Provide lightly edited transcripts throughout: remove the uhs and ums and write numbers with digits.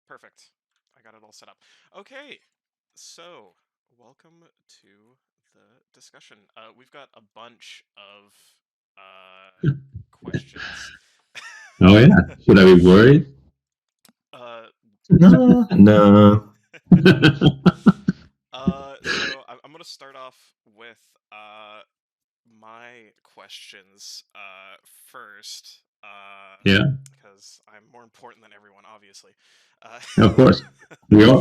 Perfect. I got it all set up. Okay, so welcome to the discussion. We've got a bunch of questions. Oh yeah. Should I be worried? uh, No, no. I'm gonna start off with my questions first. Yeah, Because I'm more important than everyone, obviously. Uh, of course. We are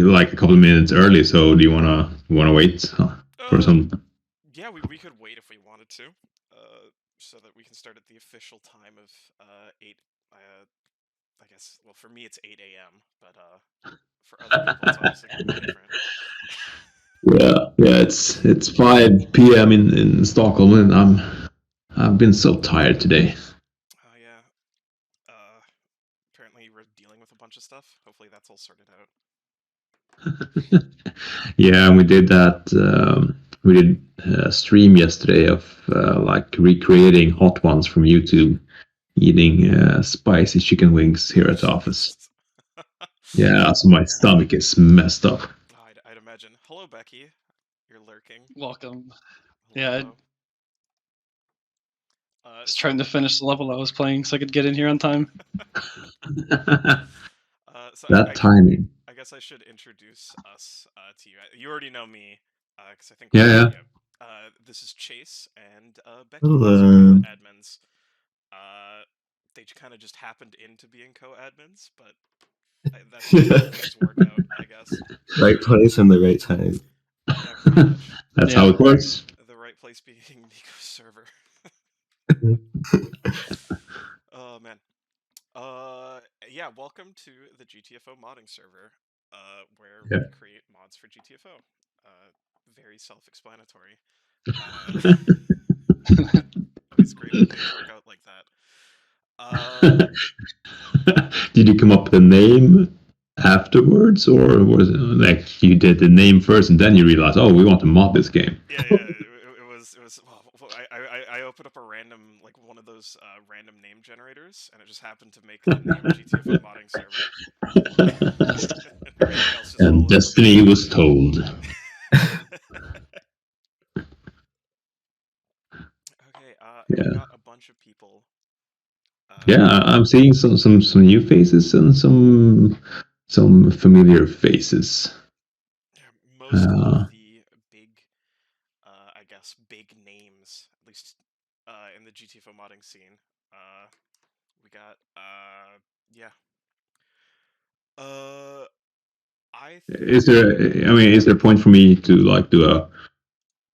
like a couple of minutes early, so do you wanna wait for uh, some? yeah, we could wait if we wanted to, so that we can start at the official time of 8. I guess. Well, for me it's 8 a.m., but for other people it's obviously going to be different. Yeah. It's 5 p.m. in Stockholm, and I've been so tired today. Oh yeah. Uh, Apparently we're dealing with a bunch of stuff. Hopefully that's all sorted out. Yeah, and we did that. We did a stream yesterday of like recreating hot ones from YouTube, eating spicy chicken wings here Oh at the office. Jesus. Yeah, so my stomach is messed up. I'd imagine. Hello, Becky. You're lurking. Welcome. Hello, Yeah, I hello. was trying So to finish the level I was playing so I could get in here on time. so That timing. I guess I should introduce us to you. You already know me, because I think Yeah, yeah. yeah. This is Chase and Becky. These are Hello. co-admins. They kind of just happened into being co-admins, but that's just how things work out, I guess. Right place and the right time. Yeah, pretty much. That's how Yeah. it works. The right place being Nico's server. Oh man. Yeah. Welcome to the GTFO modding server, where Yeah. we create mods for GTFO. Very self-explanatory. Uh, Always great when things work out like that. Did you come up with a name afterwards, or was it like you did the name first and then you realized, oh, we want to mod this game? Yeah, yeah. It was. Well, I opened up a random, like one of those random name generators, and it just happened to make the name GTFO modding server. And everything else just And followed from destiny was told. there. Okay, we Yeah, got a bunch of people. yeah. I'm seeing some new faces and some familiar faces. Most of Uh, the big, I guess, big names, at least in the GTFO modding scene. We got, yeah. Uh, I think. is there? I mean, is there a point for me to like do a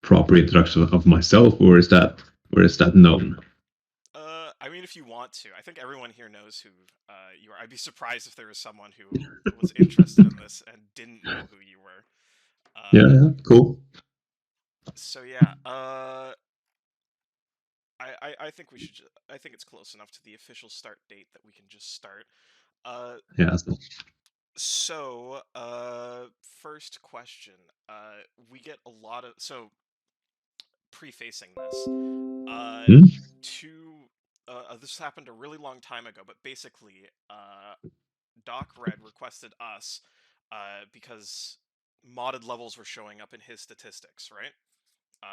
proper introduction of myself, or is that known? I mean, if you want to, I think everyone here knows who you are. I'd be surprised if there was someone who was interested in this and didn't know who you were. Yeah, Uh, yeah, cool. so yeah, I think we should. I think it's close enough to the official start date that we can just start. Uh, Yeah. So, First question. We get a lot of prefacing this. Uh, hmm? to This happened a really long time ago, but basically, Doc Red requested us because modded levels were showing up in his statistics, right?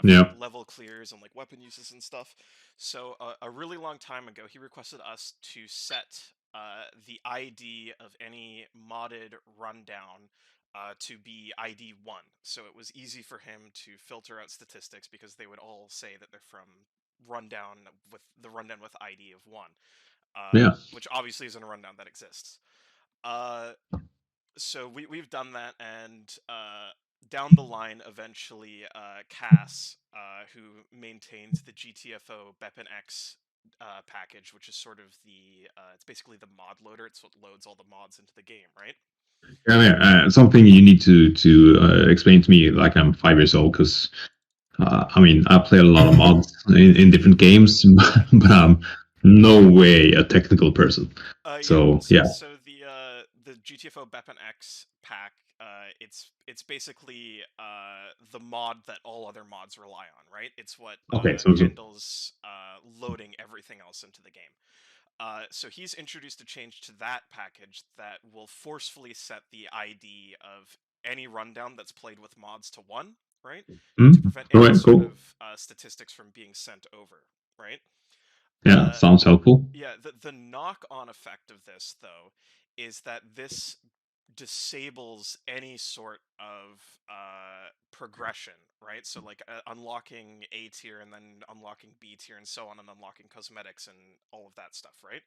For like Yeah. level clears and like weapon uses and stuff. So a really long time ago, he requested us to set the ID of any modded rundown to be ID 1. So it was easy for him to filter out statistics because they would all say that they're from rundown with ID of 1, Yeah. which obviously isn't a rundown that exists. Uh, so we've done that, and down the line, eventually, Cass, who maintains the GTFO Beppin X package, which is sort of it's basically the mod loader. It's what loads all the mods into the game, right? I mean, something you need to explain to me, like I'm 5 years old, because I mean I play a lot of mods in different games, but I'm no way a technical person. Yeah. So yeah, So the GTFO Beppin X pack, it's basically the mod that all other mods rely on, right? It's what okay. So handles loading everything else into the game. So he's introduced a change to that package that will forcefully set the ID of any rundown that's played with mods to 1, right? To prevent All any right, sort cool. of statistics from being sent over, right? Yeah, sounds helpful. Yeah, the knock-on effect of this, though, is that this disables any sort of progression, right? So like unlocking A tier and then unlocking B tier and so on, and unlocking cosmetics and all of that stuff, right?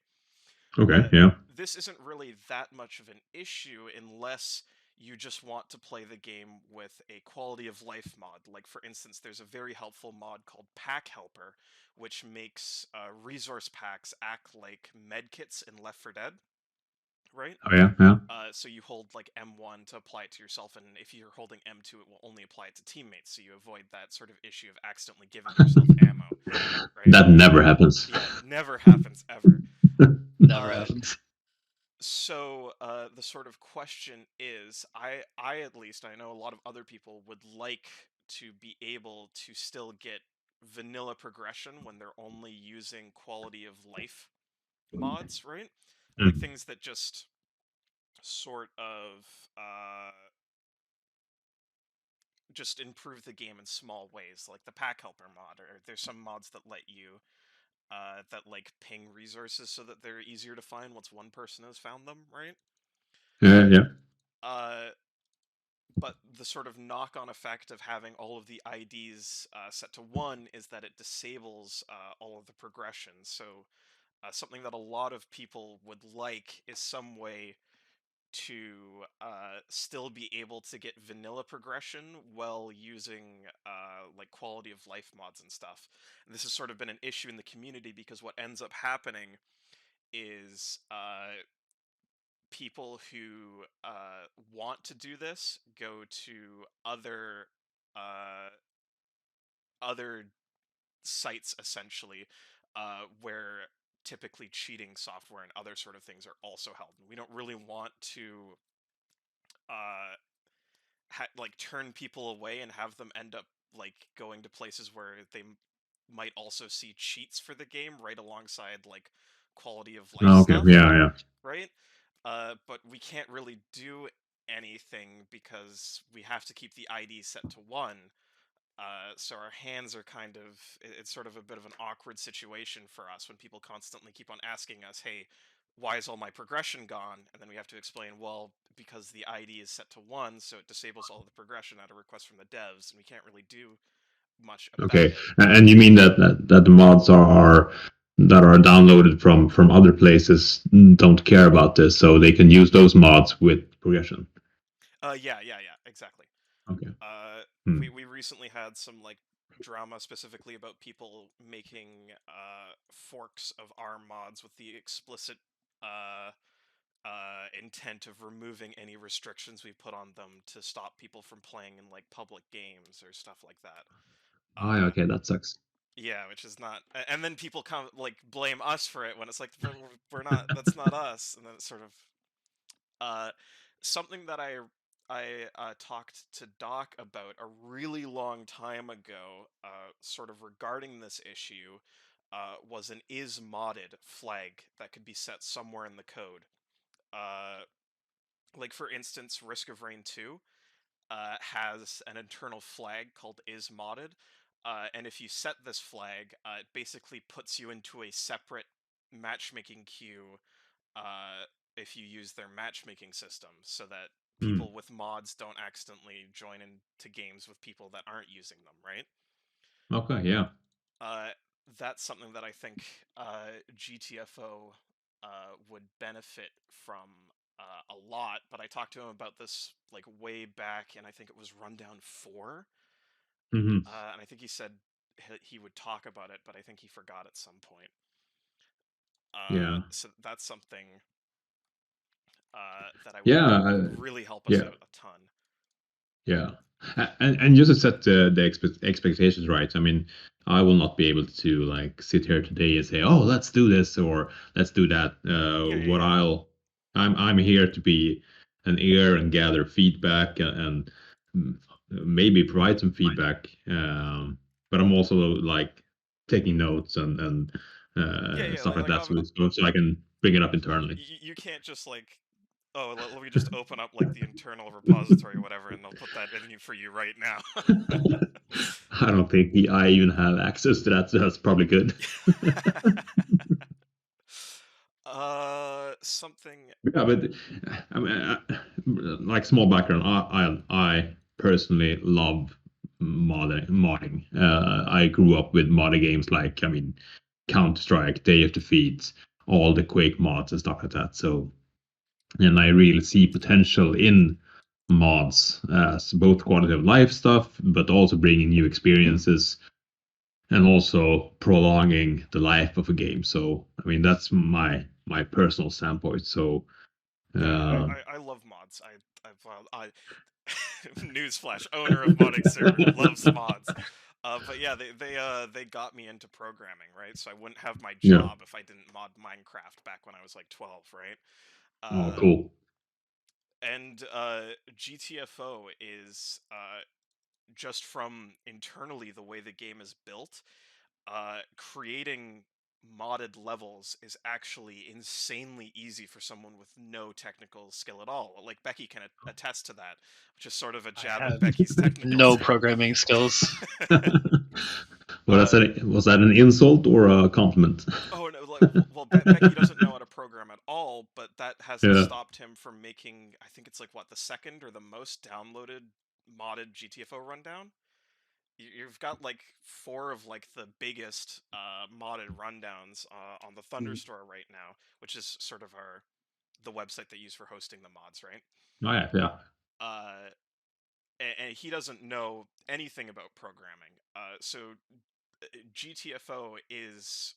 Okay, yeah. This isn't really that much of an issue unless you just want to play the game with a quality of life mod. Like, for instance, there's a very helpful mod called Pack Helper, which makes resource packs act like medkits in Left 4 Dead, right? Oh, yeah, yeah. So you hold like M1 to apply it to yourself, and if you're holding M2, it will only apply it to teammates, so you avoid that sort of issue of accidentally giving yourself ammo, right? That never happens. Yeah, never happens ever. Never happens. So the sort of question is, I at least, I know a lot of other people would like to be able to still get vanilla progression when they're only using quality of life mods, right? Like things that just sort of just improve the game in small ways, like the Pack Helper mod, or there's some mods that let you that like ping resources so that they're easier to find once one person has found them, right? Yeah, yeah. But the sort of knock-on effect of having all of the IDs set to 1 is that it disables all of the progression. So something that a lot of people would like is some way to still be able to get vanilla progression while using like quality of life mods and stuff. And this has sort of been an issue in the community because what ends up happening is people who want to do this go to other uh, other sites essentially where typically cheating software and other sort of things are also held. And we don't really want to uh, like turn people away and have them end up like going to places where they might also see cheats for the game right alongside like quality of life Okay, stuff, yeah, yeah. right? But we can't really do anything because we have to keep the ID set to 1. So our hands are kind of, it's sort of a bit of an awkward situation for us when people constantly keep on asking us, hey, why is all my progression gone? And then we have to explain, well, because the ID is set to 1, so it disables all of the progression at a request from the devs, and we can't really do much about Okay, it. and you mean that the mods are that are downloaded from other places don't care about this, so they can use those mods with progression. Yeah, exactly. Okay. We recently had some like drama specifically about people making forks of our mods with the explicit intent of removing any restrictions we put on them to stop people from playing in like public games or stuff like that. Oh, yeah, okay, that sucks. Yeah, which is not. And then people come like blame us for it when it's like we're not. That's not us. And then it's sort of something that I talked to Doc about a really long time ago, sort of regarding this issue, was an is modded flag that could be set somewhere in the code. Like for instance, Risk of Rain 2 has an internal flag called is modded, and if you set this flag, it basically puts you into a separate matchmaking queue if you use their matchmaking system, so that people with mods don't accidentally join into games with people that aren't using them, right? Okay, yeah. That's something that I think GTFO would benefit from a lot, but I talked to him about this like way back, and I think it was Rundown 4, and I think he said he would talk about it, but I think he forgot at some point. Yeah. So that's something that I Yeah. would really help us Yeah. out a ton. Yeah, and just to set the expectations right. I mean, I will not be able to like sit here today and say, "Oh, let's do this" or "Let's do that." What Yeah. I'm here to be an ear and gather feedback and maybe provide some feedback. But I'm also like taking notes and Yeah, stuff like like that, so I can bring it up internally. you can't just like, oh, let me just open up like the internal repository or whatever, and thi'll put that in for you right now. I don't think I even have access to that, so that's probably good. Something. Yeah, but I mean, like small background, I personally love modding. I grew up with modding games like, I mean, Counter Strike, Day of Defeat, all the Quake mods and stuff like that. So, and I really see potential in mods as both quality of life stuff, but also bringing new experiences and also prolonging the life of a game. So, I mean, that's my personal standpoint. So, Yeah, uh, I love mods. I newsflash, owner of modding server who loves mods. But yeah, they got me into programming, right? So I wouldn't have my yeah. job if I didn't mod Minecraft back when I was like 12, right? Oh, Uh, cool. and GTFO is just from internally the way the game is built. Creating modded levels is actually insanely easy for someone with no technical skill at all. Like Becky can attest to that, which is sort of a I jab at have Becky's technical no skill. programming skills. Was that an insult or a compliment? Oh no! Well, Becky doesn't know how to program at all, but that hasn't Yeah. stopped him from making. I think it's like what, the second or the most downloaded modded GTFO rundown. You've got like 4 of like the biggest modded rundowns on the Mm. Thunderstore right now, which is sort of the website they use for hosting the mods, right? Oh, yeah, yeah. Uh, and he doesn't know anything about programming. So GTFO is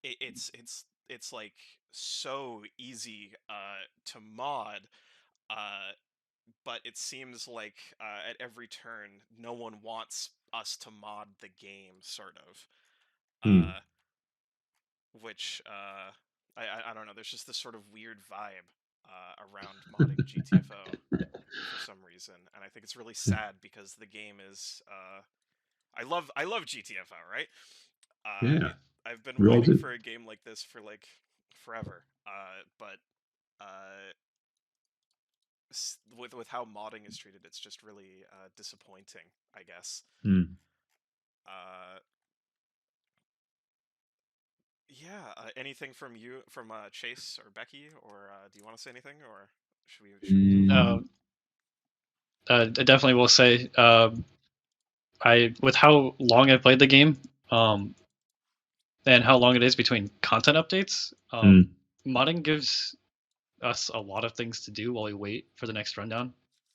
it's like so easy to mod, uh, but it seems like at every turn no one wants us to mod the game, sort of. Hmm. Which I don't know. There's just this sort of weird vibe around modding GTFO for some reason, and I think it's really sad because the game is. I love GTFO, right? Yeah, I've been we all waiting did. for a game like this for like forever, but uh, with how modding is treated, it's just really disappointing, I guess. Hmm. Uh, yeah. Anything from you, from Chase or Becky, or do you want to say anything, or should we move on? Uh, I definitely will say, I with how long I've played the game, and how long it is between content updates, Hmm. modding gives us a lot of things to do while we wait for the next rundown.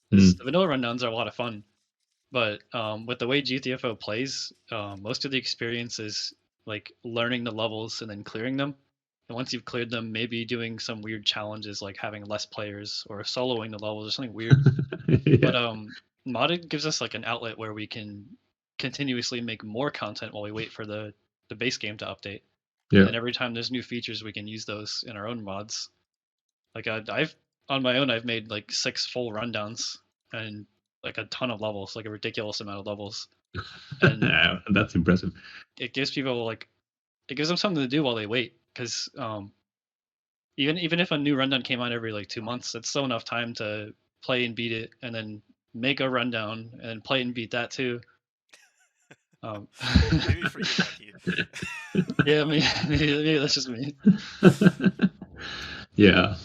Hmm. Because the vanilla rundowns are a lot of fun, but with the way GTFO plays, most of the experience is like learning the levels and then clearing them. And once you've cleared them, maybe doing some weird challenges like having less players or soloing the levels or something weird. But Yeah. modded gives us like an outlet where we can continuously make more content while we wait for the base game to update. And Yeah. then every time there's new features, we can use those in our own mods. Like I've on my own, I've made like 6 full rundowns and like a ton of levels, like a ridiculous amount of levels. And Yeah, that's impressive. it gives people like it gives them something to do while they wait. Because even if a new rundown came out every like 2 months, that's still enough time to play and beat it, and then make a rundown and play and beat that too. Um, Maybe for you, Becky. yeah, maybe that's just me. Yeah.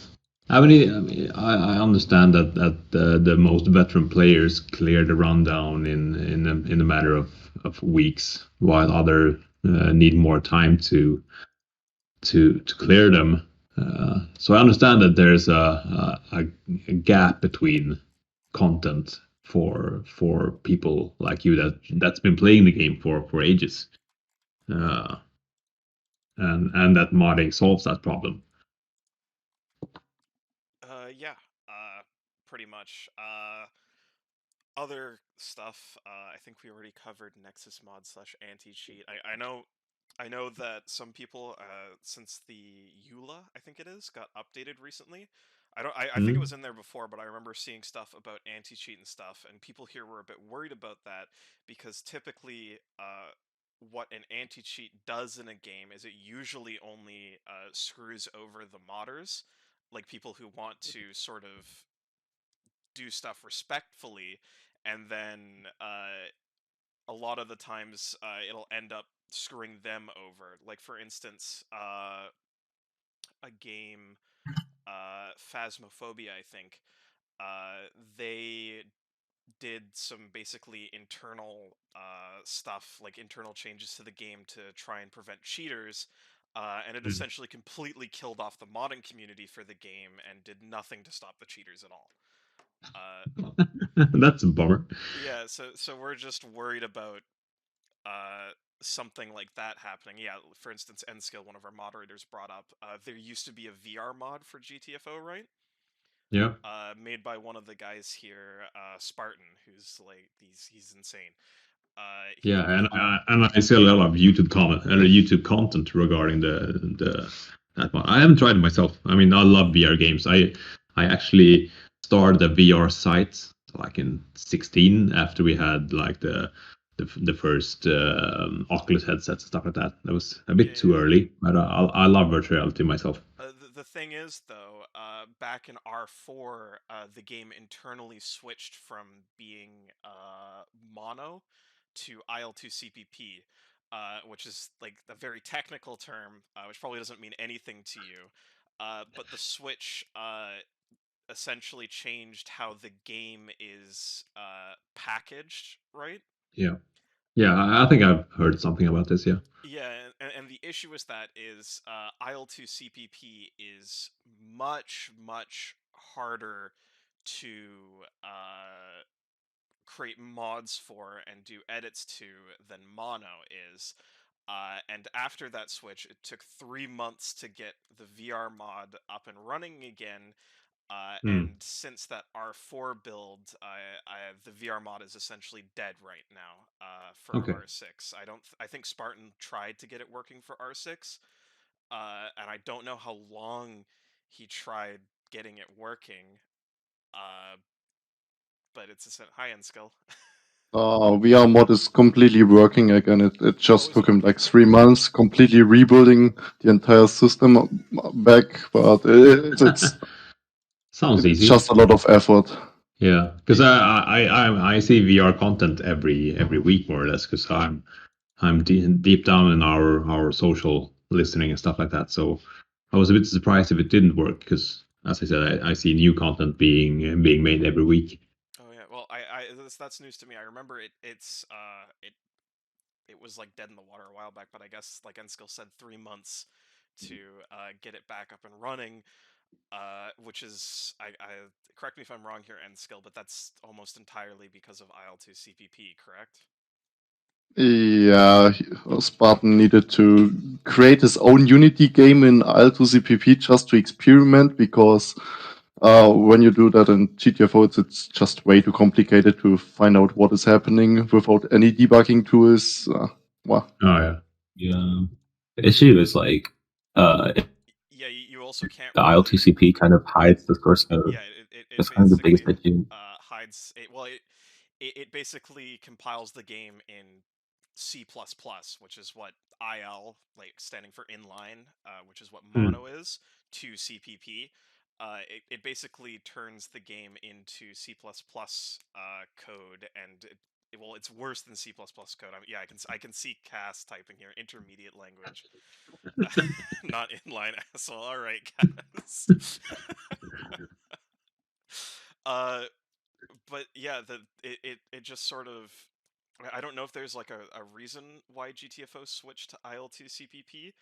I understand that the most veteran players clear the rundown in a matter of weeks, while other need more time to clear them. So I understand that there's a gap between content for people like you that's been playing the game for ages, uh, and that modding solves that problem. Yeah, pretty much. Other stuff, I think we already covered Nexus mod slash anti cheat. I know that some people, since the EULA, I think it is, got updated recently. I think it was Mm. in there before, but I remember seeing stuff about anti cheat and stuff, and people here were a bit worried about that because typically, what an anti-cheat does in a game is it usually only screws over the modders, like people who want to sort of do stuff respectfully, and then a lot of the times it'll end up screwing them over. Like for instance, a game, Phasmophobia, I think, they did some basically internal stuff, like internal changes to the game to try and prevent cheaters. And it Mm. essentially completely killed off the modding community for the game and did nothing to stop the cheaters at all. That's a bummer. Yeah, so we're just worried about something like that happening. Yeah, for instance, Nskill, one of our moderators, brought up there used to be a VR mod for GTFO, right? Yeah. Made by one of the guys here, Spartan, who's like he's insane. Yeah, He and I see a lot of YouTube content regarding the that one. I haven't tried it myself. I mean, I love VR games. I actually started a VR site like in 16 after we had like the first Oculus headsets and stuff like that. That was a yeah, bit too yeah. early, but I love virtual reality myself. The thing is, though, back in R4, the game internally switched from being mono to IL2 CPP, which is like a very technical term, which probably doesn't mean anything to you. But the switch essentially changed how the game is packaged, right? Yeah, yeah. I think I've heard something about this. Yeah. Yeah, and the issue with that is IL2 CPP is much harder to create mods for and do edits to than mono is. And after that switch, it took 3 months to get the VR mod up and running again. Mm. And since that R4 build, the VR mod is essentially dead right now for Okay. R6. I don't. I think Spartan tried to get it working for R6, and I don't know how long he tried getting it working. Uh, but it's a high-end skill. VR mod is completely working again. It Oh, just is took it him okay? like 3 months, completely rebuilding the entire system back. But Sounds it's easy. just a lot of effort. Yeah, because I see VR content every week more or less because I'm deep down in our social listening and stuff like that. So I was a bit surprised if it didn't work because, as I said, I see new content being made every week. Oh yeah. Well, that's news to me. I remember it was like dead in the water a while back, but I guess like Nskill said, 3 months to get it back up and running. Which is I correct me if I'm wrong here, Nskill, but that's almost entirely because of IL2 CPP, correct? Yeah, Spartan needed to create his own Unity game in IL2CPP just to experiment because when you do that in GTFO, it's just way too complicated to find out what is happening without any debugging tools. Well, Oh yeah, Yeah. The issue is like Yeah, you also can't the really. IL2CP kind of hides the source code. Yeah, it That's kind of the biggest basically issue. hides it. Well, it basically compiles the game in C++, which is what IL, like standing for inline, which is what Hmm. mono is, to CPP. It basically turns the game into C++ code, and well, it's worse than C++ code. Yeah, I can see Cass typing here, intermediate language, not inline asshole. All right, Cass. uh, but yeah, it just sort of. I don't know if there's like a reason why GTFO switched to IL2 CPP,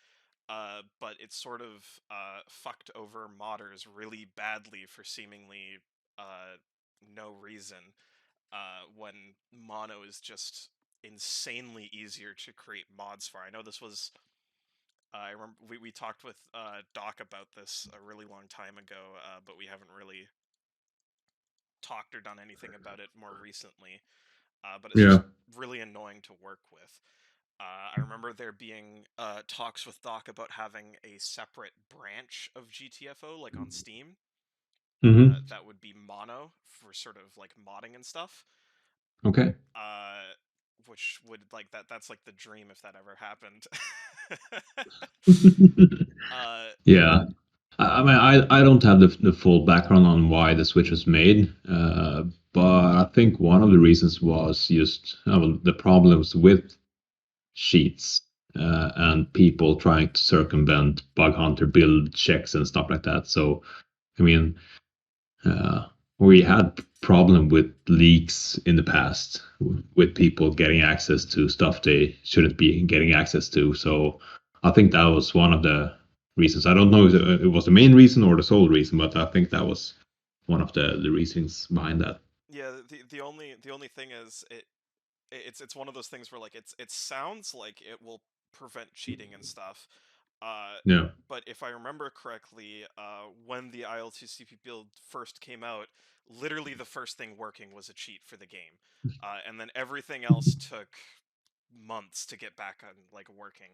but it sort of fucked over modders really badly for seemingly no reason. When mono is just insanely easier to create mods for. I know this was. I remember we talked with Doc about this a really long time ago, but we haven't really talked or done anything about it more recently. But it's just yeah. really annoying to work with. I remember there being talks with Doc about having a separate branch of GTFO, like on Steam, Hmm. that would be mono for sort of like modding and stuff. Okay. which would like that's like the dream if that ever happened. uh, Yeah. I mean, I don't have the full background on why the Switch was made, but I think one of the reasons was just the problems with cheats and people trying to circumvent bug hunter build checks and stuff like that. So, I mean, uh, we had problem with leaks in the past with people getting access to stuff they shouldn't be getting access to. So I think that was one of the reasons. I don't know if it was the main reason or the sole reason, but I think that was one of the reasons behind that. yeah, the only thing is it's one of those things where like it sounds like it will prevent cheating and stuff. Uh, Yeah. but if I remember correctly, when the IL2CP build first came out, literally the first thing working was a cheat for the game, and then everything else took months to get back on like working.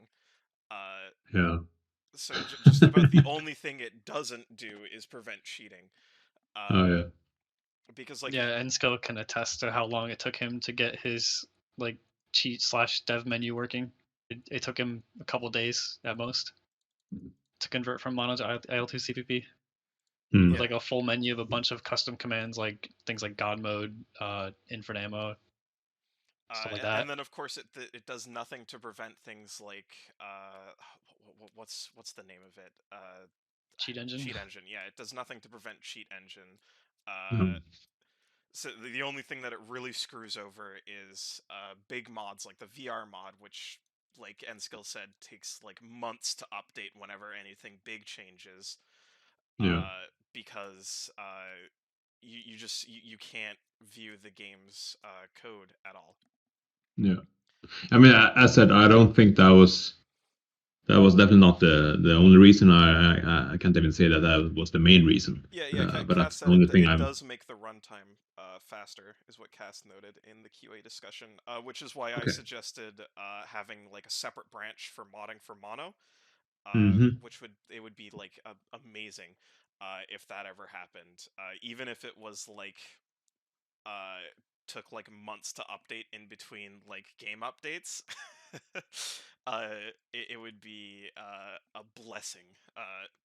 Uh, Yeah. so just about the only thing it doesn't do is prevent cheating. Oh Uh, yeah. because like Yeah, Ensko can attest to how long it took him to get his like cheat/dev menu working. It took him a couple days at most to convert from mono to IL2 CPP Hmm. with yeah, like a full menu of a bunch of custom commands, like things like God mode, infinite ammo, stuff like that. and then of course it does nothing to prevent things like what's the name of it? Cheat engine. Cheat engine. Yeah, it does nothing to prevent cheat engine. Hmm. So the only thing that it really screws over is big mods like the VR mod, which like Nskill said takes like months to update whenever anything big changes. Yeah. Because you can't view the game's code at all. Yeah. I mean, as I said, I don't think that was definitely not the only reason. I can't even say that that was the main reason. Yeah. But Cass that's the said only thing it I'm. does make the runtime faster, is what Cass noted in the QA discussion. Which is why I Okay. suggested having like a separate branch for modding for mono. Hmm. Which would be like amazing if that ever happened. Even if it was like uh, took like months to update in between like game updates. uh, it would be a blessing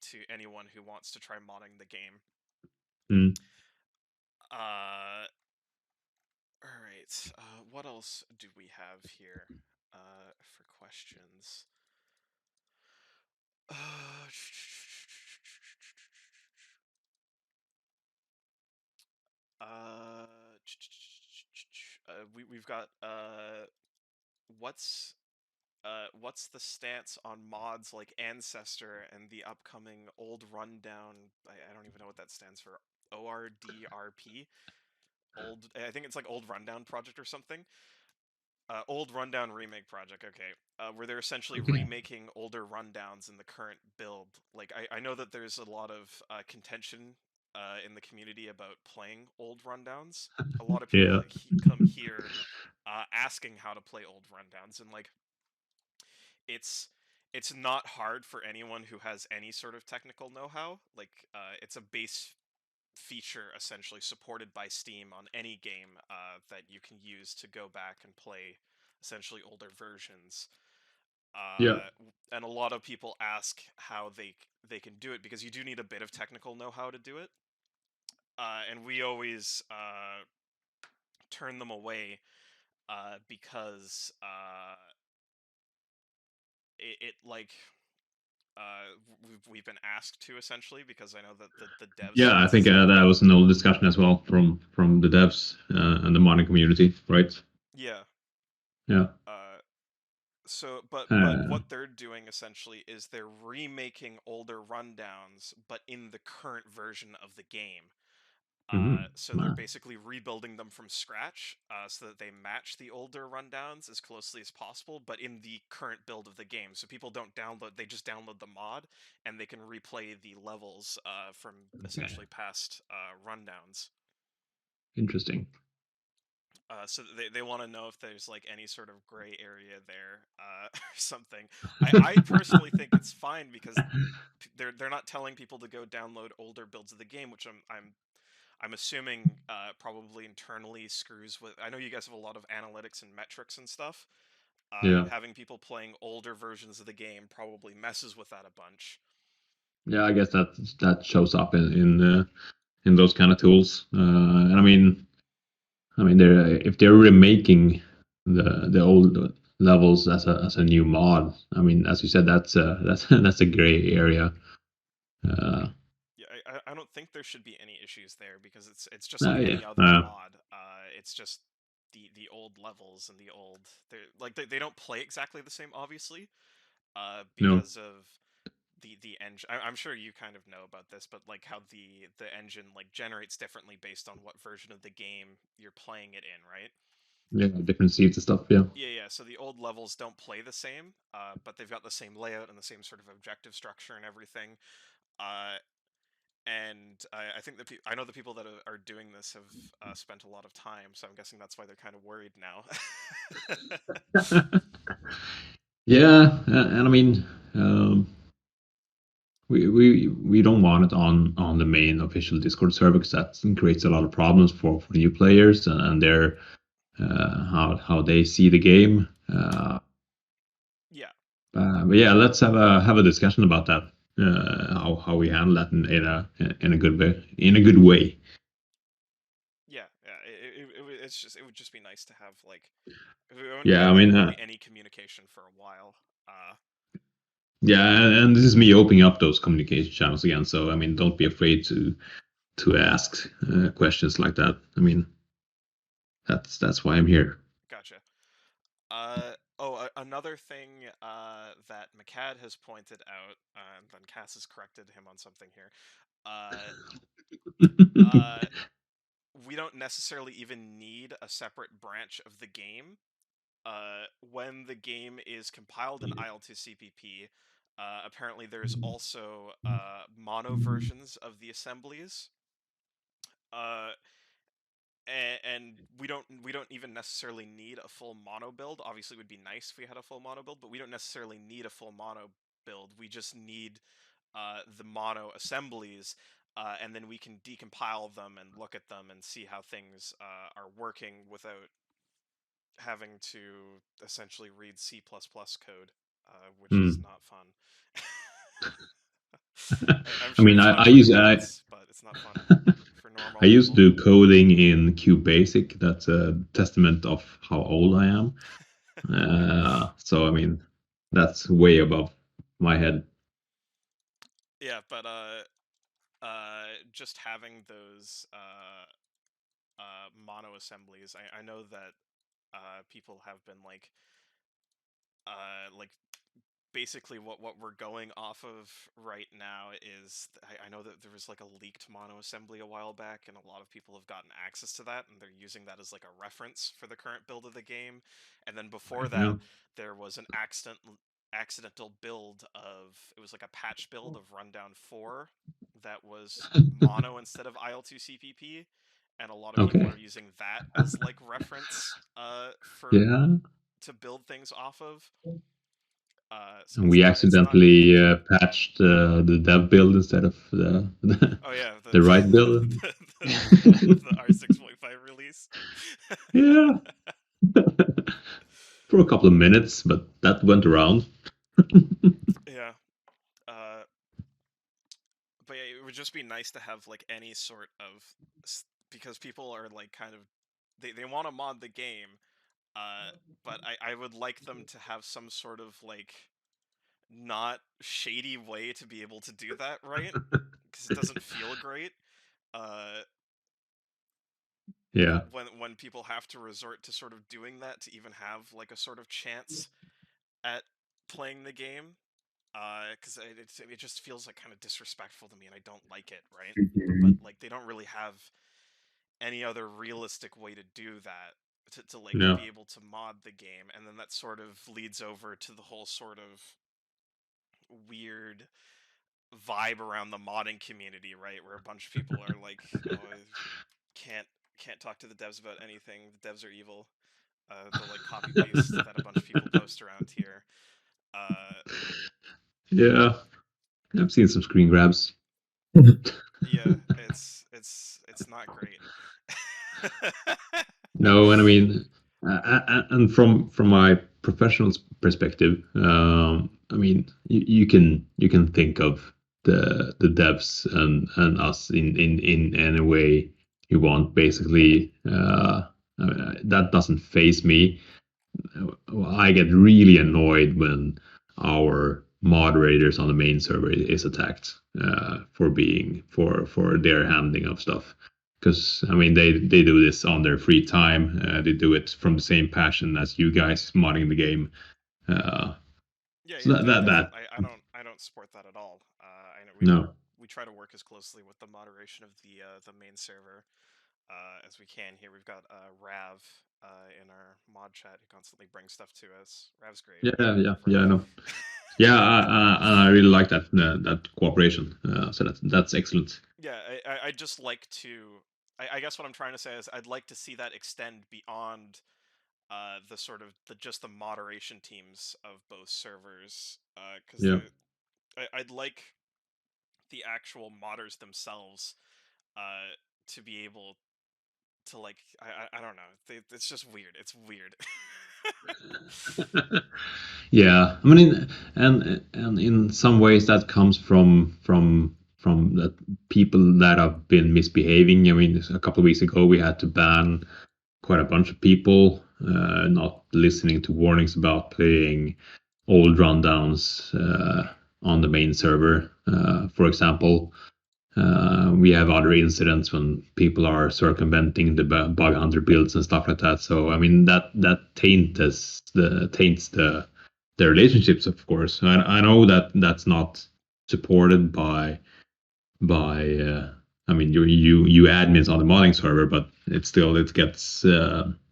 to anyone who wants to try modding the game. Mm. Uh, all right. What else do we have here for questions? Uh, we've got what's the stance on mods like Ancestor and the upcoming Old Rundown? I don't even know what that stands for. ORDRP. I think it's like Old Rundown Project or something. Old Rundown Remake Project. Okay, where they're essentially Okay. remaking older rundowns in the current build. Like I know that there's a lot of contention in the community about playing old rundowns. A lot of people Yeah. come here asking how to play old rundowns, and like it's it's not hard for anyone who has any sort of technical know-how. Like it's a base feature essentially supported by Steam on any game that you can use to go back and play essentially older versions. Yeah. And a lot of people ask how they can do it because you do need a bit of technical know-how to do it. And we always turn them away because it like we've been asked to essentially because I know that the devs Yeah. I think that was an old discussion as well from the devs and the modding community, right? yeah. Yeah. So but Uh, what they're doing essentially is they're remaking older rundowns but in the current version of the game. mhm. So they're basically rebuilding them from scratch so that they match the older rundowns as closely as possible, but in the current build of the game. So people don't download, they just download the mod and they can replay the levels from Okay. essentially past rundowns. Interesting. So they want to know if there's like any sort of gray area there or something. I personally think it's fine because they're not telling people to go download older builds of the game, which I'm assuming probably internally screws with. I know you guys have a lot of analytics and metrics and stuff. Yeah. Having people playing older versions of the game probably messes with that a bunch. Yeah, I guess that shows up in those kind of tools. And I mean, if they're remaking the old levels as a new mod, I mean, as you said, that's that's a gray area. Yeah, I don't think there should be any issues there because it's just like any Yeah. other mod. It's just the old levels and the old they don't play exactly the same, obviously, No. because of the engine. I'm sure you kind of know about this, but like how the engine like generates differently based on what version of the game you're playing it in, right? Yeah, different seeds and stuff. Yeah. Yeah. So the old levels don't play the same, but they've got the same layout and the same sort of objective structure and everything. And I think I know the people that are doing this have spent a lot of time, so I'm guessing that's why they're kind of worried now. Yeah, and I mean, we don't want it on the main official Discord server because that creates a lot of problems for new players and their how they see the game. Yeah. But yeah, let's have a discussion about that. How we handle that in a good way. In a good way. Yeah. It would just be nice to have like we haven't Yeah, I had mean, really any communication for a while. yeah, and this is me opening up those communication channels again. So I mean, don't be afraid to ask questions like that. I mean, that's why I'm here. Gotcha. Another thing that McCad has pointed out, and then Cass has corrected him on something here. We don't necessarily even need a separate branch of the game. When the game is compiled in IL2CPP, apparently there's also mono versions of the assemblies. And we don't even necessarily need a full mono build. Obviously, it would be nice if we had a full mono build, but we don't necessarily need a full mono build. We just need the mono assemblies, and then we can decompile them and look at them and see how things are working without having to essentially read C++ code, which is not fun. I'm I sure mean, it's fun I for use admins, but it's not fun for normal I used people. to do coding in QBasic. That's a testament of how old I am. So I mean, that's way above my head. Yeah, but just having those mono assemblies, I know that people have been like basically what we're going off of right now is I know that there was like a leaked mono assembly a while back, and a lot of people have gotten access to that, and they're using that as like a reference for the current build of the game. And then before that, Yeah. there was an accidental build of it was like a patch build of Rundown 4 that was mono instead of IL2CPP, and a lot of people Okay. are using that as like reference for Yeah. to build things off of. So And we it's not good. accidentally patched the dev build instead of Oh yeah, the right build. the R6.5 release. Yeah. For a couple of minutes, but that went around. Yeah. But yeah, it would just be nice to have like any sort of because people are like kind of they want to mod the game, but I would like them to have some sort of like not shady way to be able to do that, right? Because it doesn't feel great. Yeah. When people have to resort to sort of doing that to even have like a sort of chance at playing the game, because it just feels like kind of disrespectful to me, and I don't like it, right? But like they don't really have any other realistic way to do that to like Yeah. be able to mod the game, and then that sort of leads over to the whole sort of weird vibe around the modding community, right? Where a bunch of people are like, "Oh, I can't talk to the devs about anything. The devs are evil." They'll like copy paste that a bunch of people post around here. Yeah. I've seen some screen grabs. Yeah, it's it's not great. No, and I mean, and from my professional perspective, I mean, you can think of the devs and us in any way you want. Basically, that doesn't phase me. I get really annoyed when our moderators on the main server is attacked for being for their handling of stuff. Because I mean, they do this on their free time. They do it from the same passion as you guys modding the game. Uh, Yeah, so that I don't support that at all. I know no. we try to work as closely with the moderation of the main server as we can here. We've got Rav in our mod chat who constantly brings stuff to us. Rav's great. Yeah, I yeah, love yeah. Rav. I know. Yeah, I really like that cooperation. So that's excellent. Yeah, I just like to. I guess what I'm trying to say is I'd like to see that extend beyond the sort of just the moderation teams of both servers, because Yeah. I'd like the actual modders themselves to be able to like I don't know. It's just weird. It's weird. Yeah, I mean, and in some ways that comes from the people that have been misbehaving. I mean, a couple of weeks ago we had to ban quite a bunch of people not listening to warnings about playing old rundowns on the main server, for example. We have other incidents when people are circumventing the bug hunter builds and stuff like that. So I mean that taints the relationships, of course. I know that that's not supported by I mean you admins on the modding server, but it gets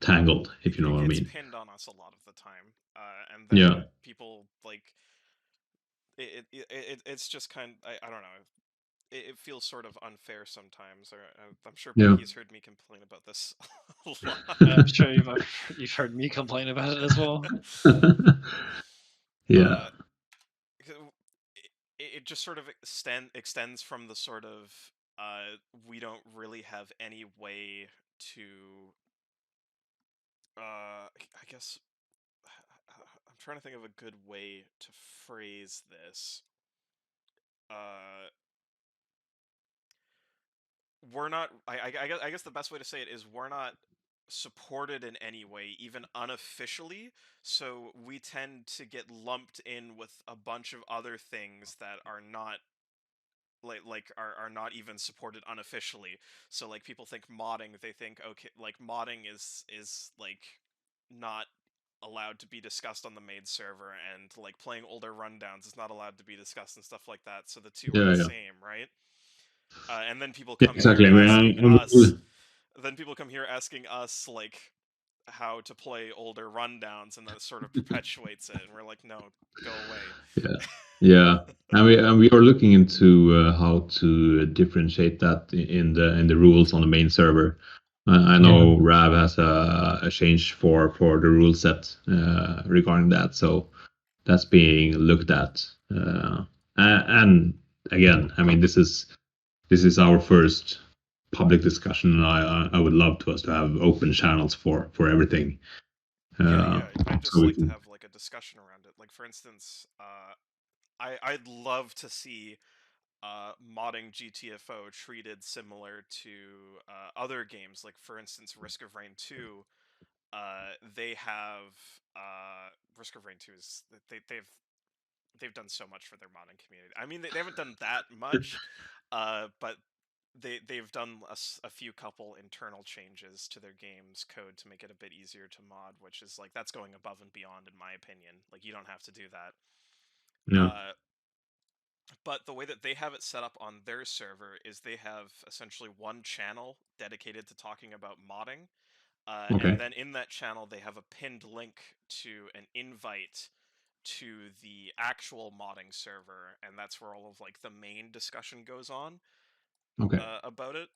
tangled, if you know It what I gets mean. pinned on us a lot of the time, and Yeah. then people like it's just I don't know. It feels sort of unfair sometimes. Or I'm sure Yeah. Becky's heard me complain about this a lot. I'm sure you've heard me complain about it as well. Yeah. 'Cause it just sort of extends from the sort of we don't really have any way to I guess I'm trying to think of a good way to phrase this. Uh, we're not. I guess the best way to say it is we're not supported in any way, even unofficially. So we tend to get lumped in with a bunch of other things that are not are not even supported unofficially. So like people think modding, they think okay, like modding is like not allowed to be discussed on the main server, and like playing older rundowns is not allowed to be discussed and stuff like that. So the two are Yeah. the Yeah. same, right? And then people Yeah. come here Exactly. I mean, asking I'm us. Then people come here asking us like how to play older rundowns, and that sort of perpetuates it. And we're like, no, go away. Yeah, yeah, and we are looking into how to differentiate that in the rules on the main server. I know Rav has a change for the rule set regarding that, so that's being looked at. And again, I mean, this is our first public discussion, and I would love to us to have open channels for everything. Yeah. I'd So just we like to can, have like a discussion around it. Like for instance, I'd love to see modding GTFO treated similar to other games. Like for instance, Risk of Rain 2. They have Risk of Rain 2 is they've done so much for their modding community. I mean, they haven't done that much, but they've done a few couple internal changes to their game's code to make it a bit easier to mod, which is like that's going above and beyond in my opinion. Like you don't have to do that. yeah, But the way that they have it set up on their server is they have essentially one channel dedicated to talking about modding. And okay, then in that channel, they have a pinned link to an invite to the actual modding server, and that's where all of like the main discussion goes on okay, about it.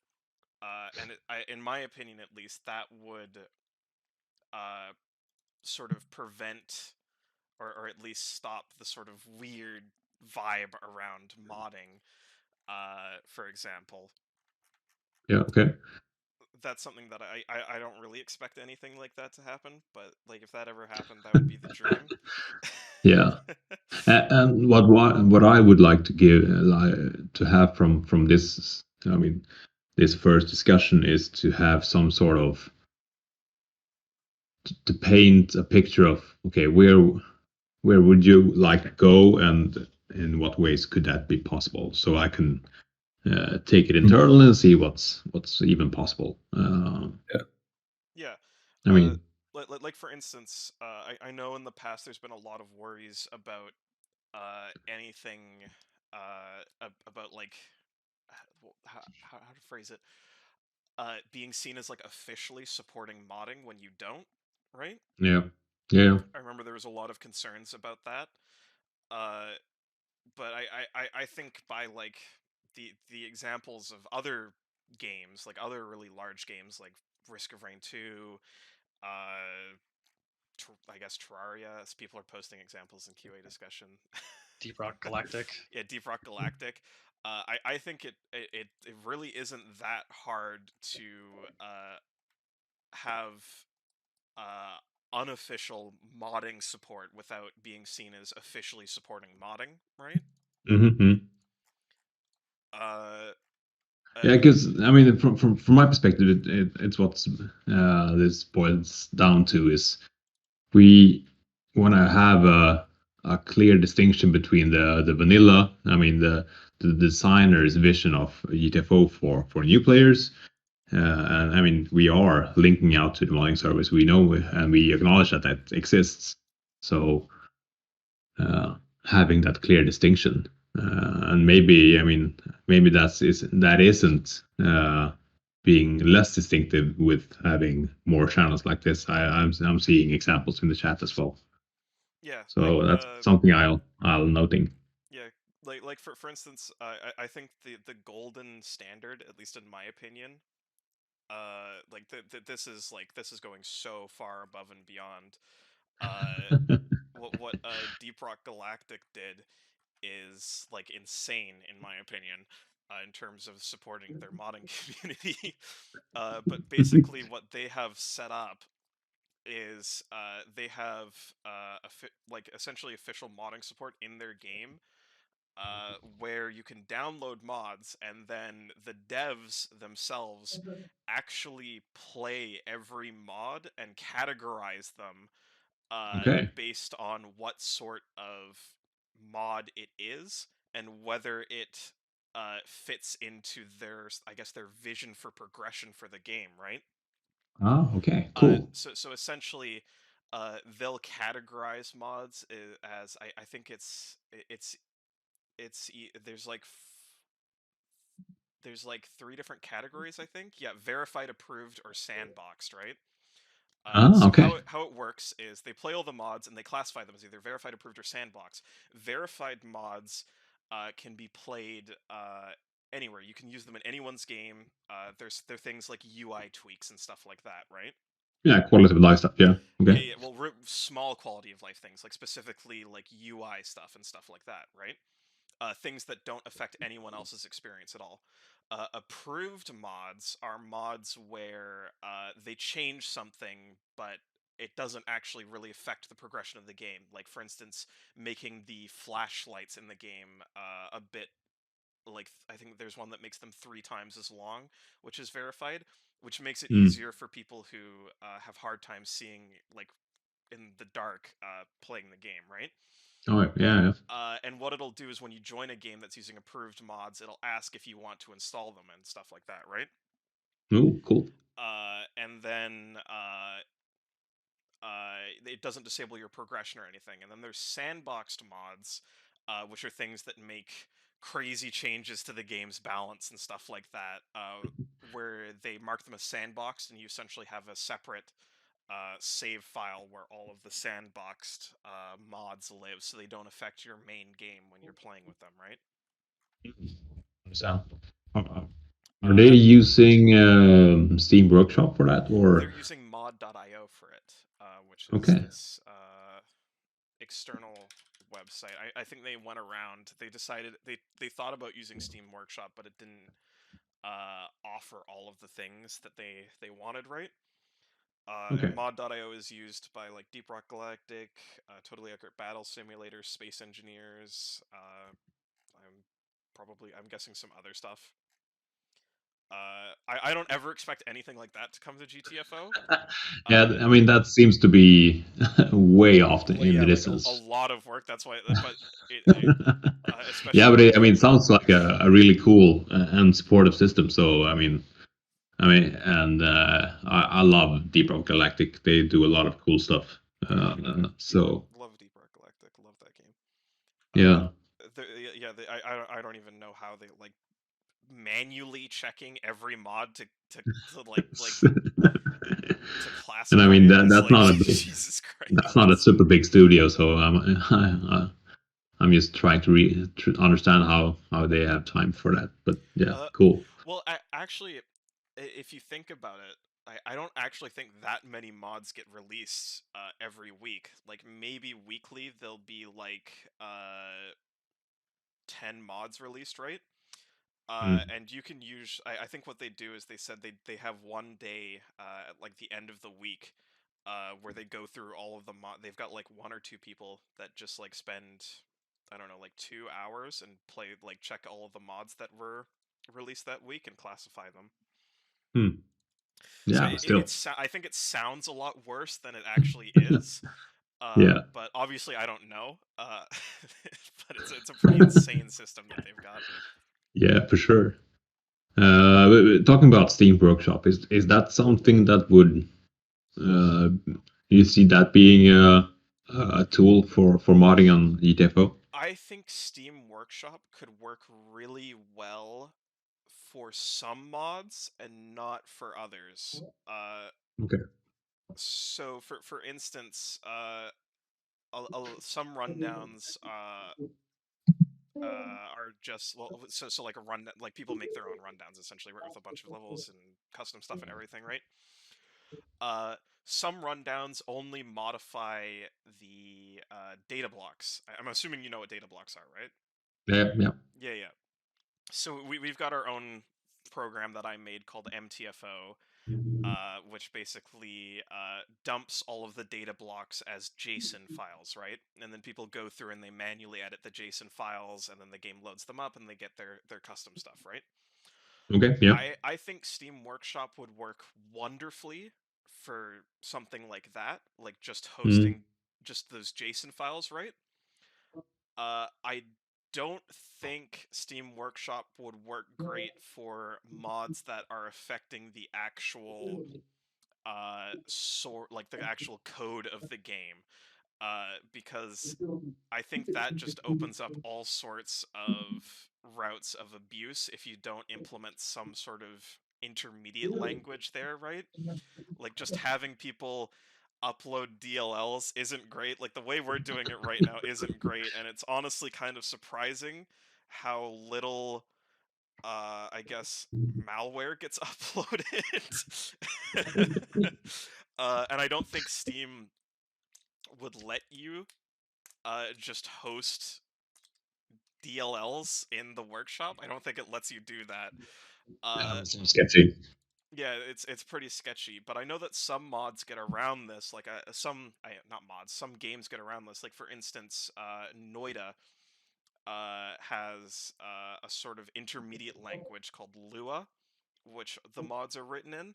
In my opinion, at least, that would uh, sort of prevent or at least stop the sort of weird vibe around modding. For example, Yeah. Okay. That's something that I don't really expect anything like that to happen, but like if that ever happened, that would be the dream. Yeah. And what I would like to give to have from this, I mean, this first discussion is to have some sort of to paint a picture of, okay, where would you like to go, and in what ways could that be possible, so I can take it internally and see what's even possible. Yeah. I mean, Like for instance, I know in the past there's been a lot of worries about anything about like how to phrase it, being seen as like officially supporting modding when you don't, right? yeah, yeah, I remember there was a lot of concerns about that. Uh, but I think by like the examples of other games, like other really large games like Risk of Rain 2, uh, I guess Terraria, as people are posting examples in QA discussion. Deep Rock Galactic. Yeah, Deep Rock Galactic. I think it really isn't that hard to have unofficial modding support without being seen as officially supporting modding, right? mm-hmm. Uh, Yeah, because I mean, from my perspective, it's what's this boils down to is we want to have a clear distinction between the vanilla, I mean the designer's vision of GTFO for new players, and I mean we are linking out to the modding service, we know, and we acknowledge that that exists. So having that clear distinction, and maybe, I mean, maybe that isn't being less distinctive with having more channels like this. I'm seeing examples in the chat as well. yeah, like So that's something I'll noting. yeah, like for instance, I think the golden standard, at least in my opinion, like this is going so far above and beyond. What Deep Rock Galactic did is like insane in my opinion, in terms of supporting their modding community. But basically, what they have set up is they have like essentially official modding support in their game, where you can download mods and then the devs themselves actually play every mod and categorize them Okay. based on what sort of mod it is and whether it fits into their, I guess, their vision for progression for the game, right? Ah, okay, cool. So essentially, they'll categorize mods as I think there's like three different categories, I think. Yeah, verified, approved, or sandboxed, right? Ah, So okay. how it works is they play all the mods and they classify them as either verified, approved, or sandbox. Verified mods can be played anywhere. You can use them in anyone's game. There are things like UI tweaks and stuff like that, right? Yeah, quality of life stuff. Yeah. Yeah, Okay. yeah. Well, small quality of life things, like specifically like UI stuff and stuff like that, right? Things that don't affect anyone else's experience at all. Approved mods are mods where they change something, but it doesn't actually really affect the progression of the game. Like, for instance, making the flashlights in the game a bit like I think there's one that makes them 3 times as long, which is verified, which makes it Mm. easier for people who have hard time seeing like in the dark playing the game, right? Oh, yeah, yeah. And what it'll do is when you join a game that's using approved mods, it'll ask if you want to install them and stuff like that, right? Oh, cool. And then it doesn't disable your progression or anything. And then there's sandboxed mods, which are things that make crazy changes to the game's balance and stuff like that, where they mark them as sandboxed, and you essentially have a separate save file where all of the sandboxed mods live, so they don't affect your main game when you're playing with them, right? So, are they using Steam Workshop for that, They're or? using mod.io for it, which is Okay. this external website. I think they went around. They decided they thought about using Steam Workshop, but it didn't offer all of the things that they wanted, right? Okay. And mod.io is used by like Deep Rock Galactic, Totally Accurate Battle Simulator, Space Engineers. I'm guessing some other stuff. I don't ever expect anything like that to come to GTFO. Yeah, I mean that seems to be way off in Yeah, the like a distance. lot of work. That's why, but Yeah, especially but with I mean, it sounds like a really cool and supportive system. So I love Deep Rock Galactic. They do a lot of cool stuff. So love Deep Rock Galactic. Love that game. yeah. I don't even know how they like manually checking every mod to to And I classify mean it that is that's like not a Jesus that's not a Christ. super big studio. So I'm just trying to understand how they have time for that. But yeah, Uh, cool. well, actually, if you think about it, I don't actually think that many mods get released every week. Like maybe weekly there'll be like 10 mods released, right? Mm. And you can use. I think what they do is they said they have one day at like the end of the week, where they go through all of the mod. They've got like one or two people that just like spend, I don't know, like 2 hours and check all of the mods that were released that week and classify them. Hmm. So Yeah, but still. I think it sounds a lot worse than it actually is. Yeah. But obviously I don't know. But it's a pretty insane system that they've got. Yeah, for sure. Talking about Steam Workshop, is that something that would uh, you see that being a tool for modding on GTFO? I think Steam Workshop could work really well for some mods and not for others. Okay. So for instance, some rundowns are just so like a run like people make their own rundowns essentially, right, with a bunch of levels and custom stuff and everything, right? Uh, some rundowns only modify the data blocks. I'm assuming you know what data blocks are, right? Yeah, yeah. Yeah. So we've got our own program that I made called MTFO, which basically dumps all of the data blocks as JSON files, right? And then people go through and they manually edit the JSON files, and then the game loads them up, and they get their custom stuff, right? Okay, yeah. I think Steam Workshop would work wonderfully for something like that, like just Mm. hosting just those JSON files, right? I don't think Steam Workshop would work great for mods that are affecting the actual the actual code of the game, because I think that just opens up all sorts of routes of abuse if you don't implement some sort of intermediate language there, right? Like just having people upload DLLs isn't great. Like the way we're doing it right now isn't great, and it's honestly kind of surprising how little I guess malware gets uploaded. And I don't think Steam would let you just host DLLs in the workshop. I don't think it lets you do that. Uh, That sounds sketchy. yeah, it's pretty sketchy. But I know that some mods get around this. Like not mods. Some games get around this. Like for instance, Noida has a sort of intermediate language called Lua, which the mods are written in,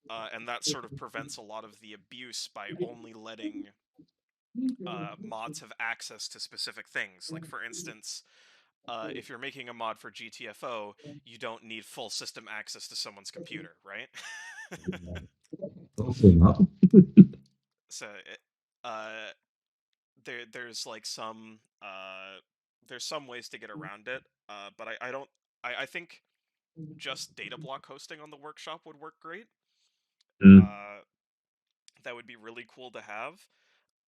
and that sort of prevents a lot of the abuse by only letting mods have access to specific things. Like for instance, if you're making a mod for GTFO, you don't need full system access to someone's computer, right? Hopefully not. So, uh, there's some ways to get around it, but I don't. I think just data block hosting on the workshop would work great. Mm. Uh, that would be really cool to have.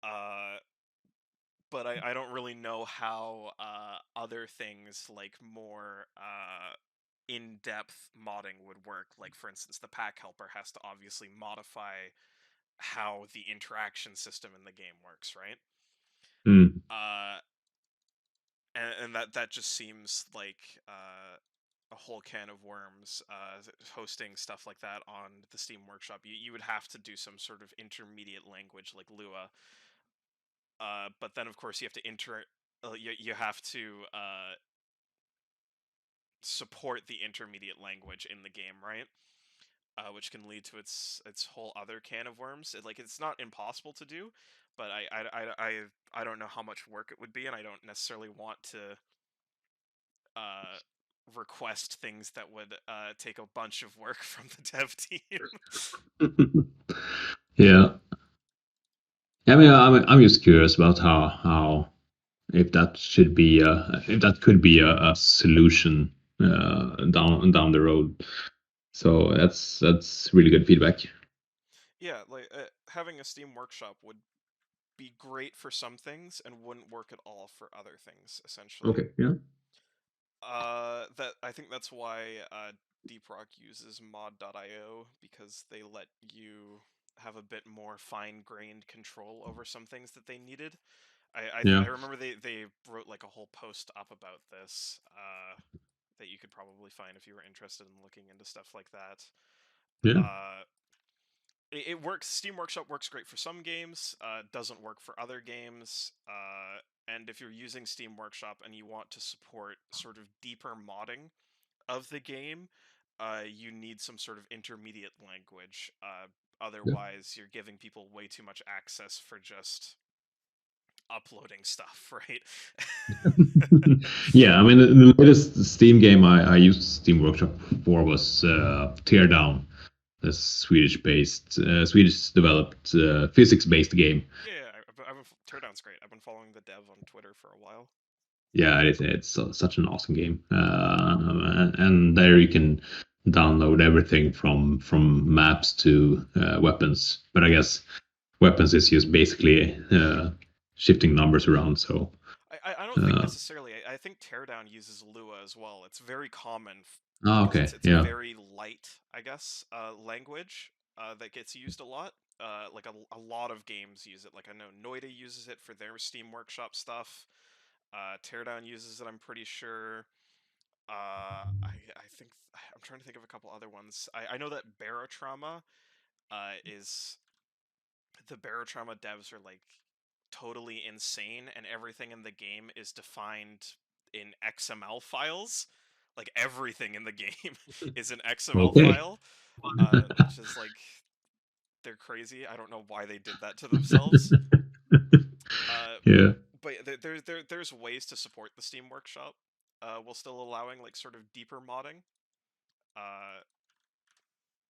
Uh, but I don't really know how other things like more in-depth modding would work. Like for instance, the pack helper has to obviously modify how the interaction system in the game works, right? Mm. Uh, and that just seems like a whole can of worms. Hosting stuff like that on the Steam Workshop, you would have to do some sort of intermediate language like Lua. But then of course you have to you have to support the intermediate language in the game, right? Which can lead to its whole other can of worms. It's not impossible to do, but I don't know how much work it would be, and I don't necessarily want to request things that would take a bunch of work from the dev team. Yeah. I mean, I'm just curious about how if that should be if that could be a solution down the road. So that's really good feedback. Yeah, having a Steam Workshop would be great for some things and wouldn't work at all for other things, essentially. Okay. Yeah. That I think that's why Deeprock uses mod.io, because they let you have a bit more fine-grained control over some things that they needed. I remember they wrote like a whole post up about this that you could probably find if you were interested in looking into stuff like that. Yeah. It works. Steam Workshop works great for some games, doesn't work for other games. And if you're using Steam Workshop and you want to support sort of deeper modding of the game, you need some sort of intermediate language. Otherwise, you're giving people way too much access for just uploading stuff, right? Yeah, I mean the latest Steam game I used Steam Workshop for was Teardown, a Swedish developed physics-based game. Yeah, Teardown's great. I've been following the dev on Twitter for a while. Yeah, it's such an awesome game, and there you can download everything from maps to weapons. But I guess weapons is just basically shifting numbers around. So I don't think necessarily. I think Teardown uses Lua as well. It's very common. Okay, It's yeah. a very light, I guess, language that gets used a lot. Like a lot of games use it. Like I know Noida uses it for their Steam Workshop stuff. Teardown uses it, I'm pretty sure. I think I'm trying to think of a couple other ones. I know that Barotrauma is the Barotrauma devs are like totally insane, and everything in the game is defined in XML files. Like everything in the game is an XML file, which is like they're crazy. I don't know why they did that to themselves. Yeah. But there's ways to support the Steam Workshop while still allowing like sort of deeper modding.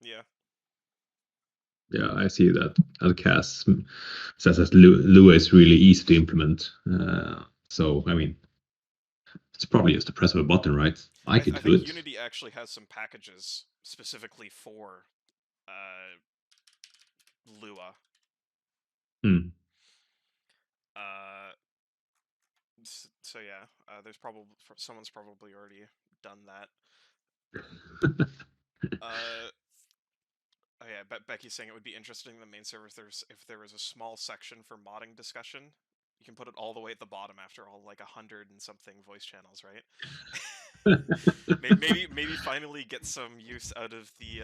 Yeah. Yeah, I see that. Cass says that Lua is really easy to implement. So I mean, it's probably just a press of a button, right? I could I do think it. Unity actually has some packages specifically for Lua. Hmm. So yeah, there's probably someone's probably already done that. Oh yeah, Becky's saying it would be interesting in the main server if there was a small section for modding discussion. You can put it all the way at the bottom after all like 100 and something voice channels, right? maybe finally get some use out of the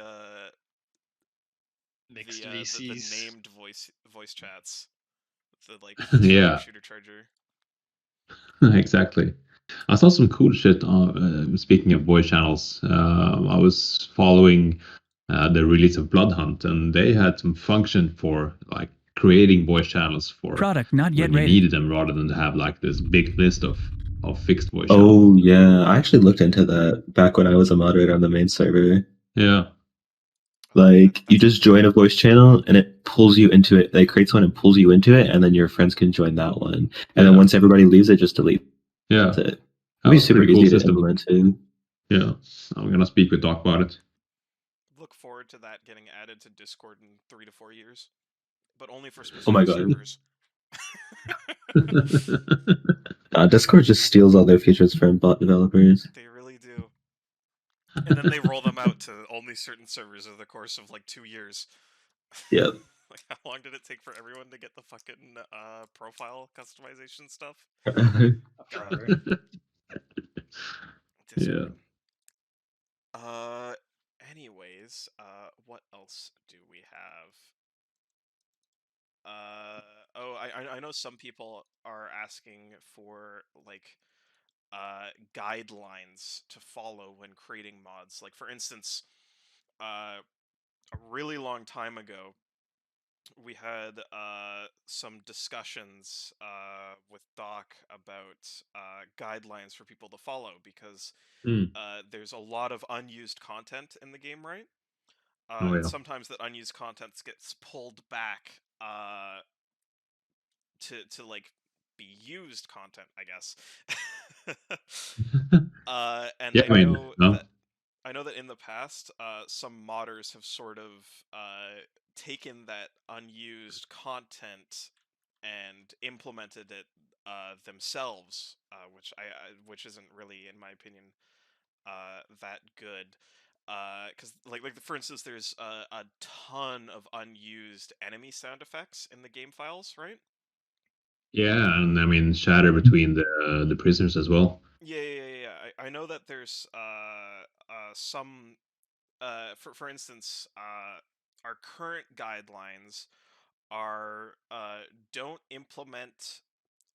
Mixed the VCs. named voice chats. The like Yeah. shooter charger. Exactly. I saw some cool shit. Speaking of voice channels, I was following the release of Blood Hunt, and they had some function for like creating voice channels for product not yet when you ready. needed them, rather than to have like this big list of fixed voice Oh channels. yeah, I actually looked into that back when I was a moderator on the main server. Yeah. Like you just join a voice channel and it pulls you into it. Like creates one and pulls you into it, and then your friends can join that one. And then once everybody leaves, it just deletes Yeah. it. It'd be super easy to implement too. Yeah. I'm gonna speak with Doc about it. Look forward to that getting added to Discord in 3 to 4 years, but only for specific Oh my God. servers. Discord just steals all their features from bot developers. They really do. And then they roll them out to only certain servers over the course of like 2 years. Yep. Like how long did it take for everyone to get the fucking profile customization stuff? Forever. Discord. Yeah. Uh, anyways, what else do we have? Oh, I know some people are asking for like guidelines to follow when creating mods. Like for instance, a really long time ago, we had some discussions with Doc about guidelines for people to follow because Mm. there's a lot of unused content in the game, right? Oh And yeah. sometimes that unused content gets pulled back to like be used content, I guess. And Yeah, I mean, no. I know that in the past, some modders have sort of taken that unused content and implemented it themselves, which isn't really, in my opinion, that good. Because like for instance, there's a ton of unused enemy sound effects in the game files, right? Yeah, and I mean, shatter between the prisoners as well. Yeah. I know that there's some for instance, our current guidelines are don't implement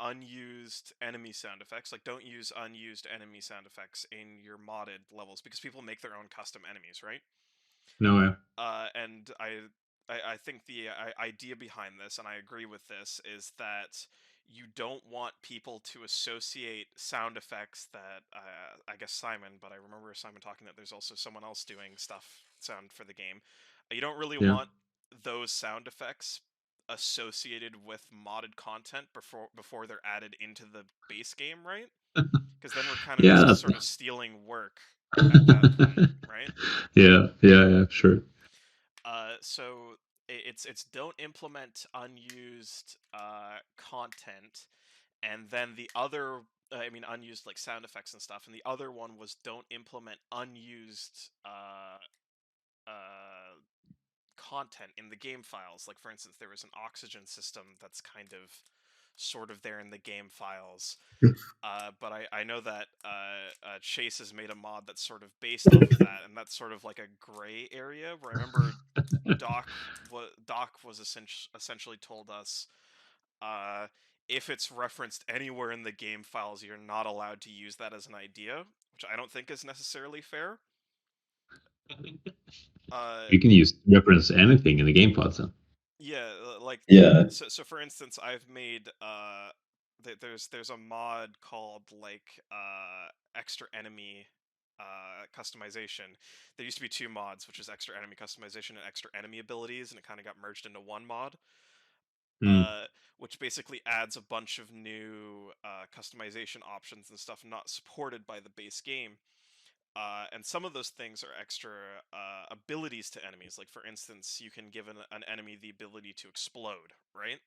unused enemy sound effects. Like, don't use unused enemy sound effects in your modded levels because people make their own custom enemies, right? No, yeah. And I think the idea behind this, and I agree with this, is that you don't want people to associate sound effects that I guess Simon, but I remember Simon talking that there's also someone else doing sound for the game. You don't really Yeah. want those sound effects associated with modded content before they're added into the base game, right? Because then we're kind of Yeah, just that's sort of stealing work at that point, right? yeah, sure. So it's don't implement unused content, and then the other, I mean, unused like sound effects and stuff, and the other one was don't implement unused content in the game files. Like for instance, there was an oxygen system that's kind of sort of there in the game files. But I know that Chase has made a mod that's sort of based off of that, and that's sort of like a gray area where I remember Doc was essentially told us uh, if it's referenced anywhere in the game files, you're not allowed to use that as an idea, which I don't think is necessarily fair. Uh, You can use reference anything in the game pods then. yeah, like Yeah. so for instance, I've made there's a mod called like extra enemy customization. There used to be two mods, which is extra enemy customization and extra enemy abilities, and it kind of got merged into one mod. Mm. uh, which basically adds a bunch of new customization options and stuff not supported by the base game. And some of those things are extra abilities to enemies. Like, for instance, you can give an enemy the ability to explode, right?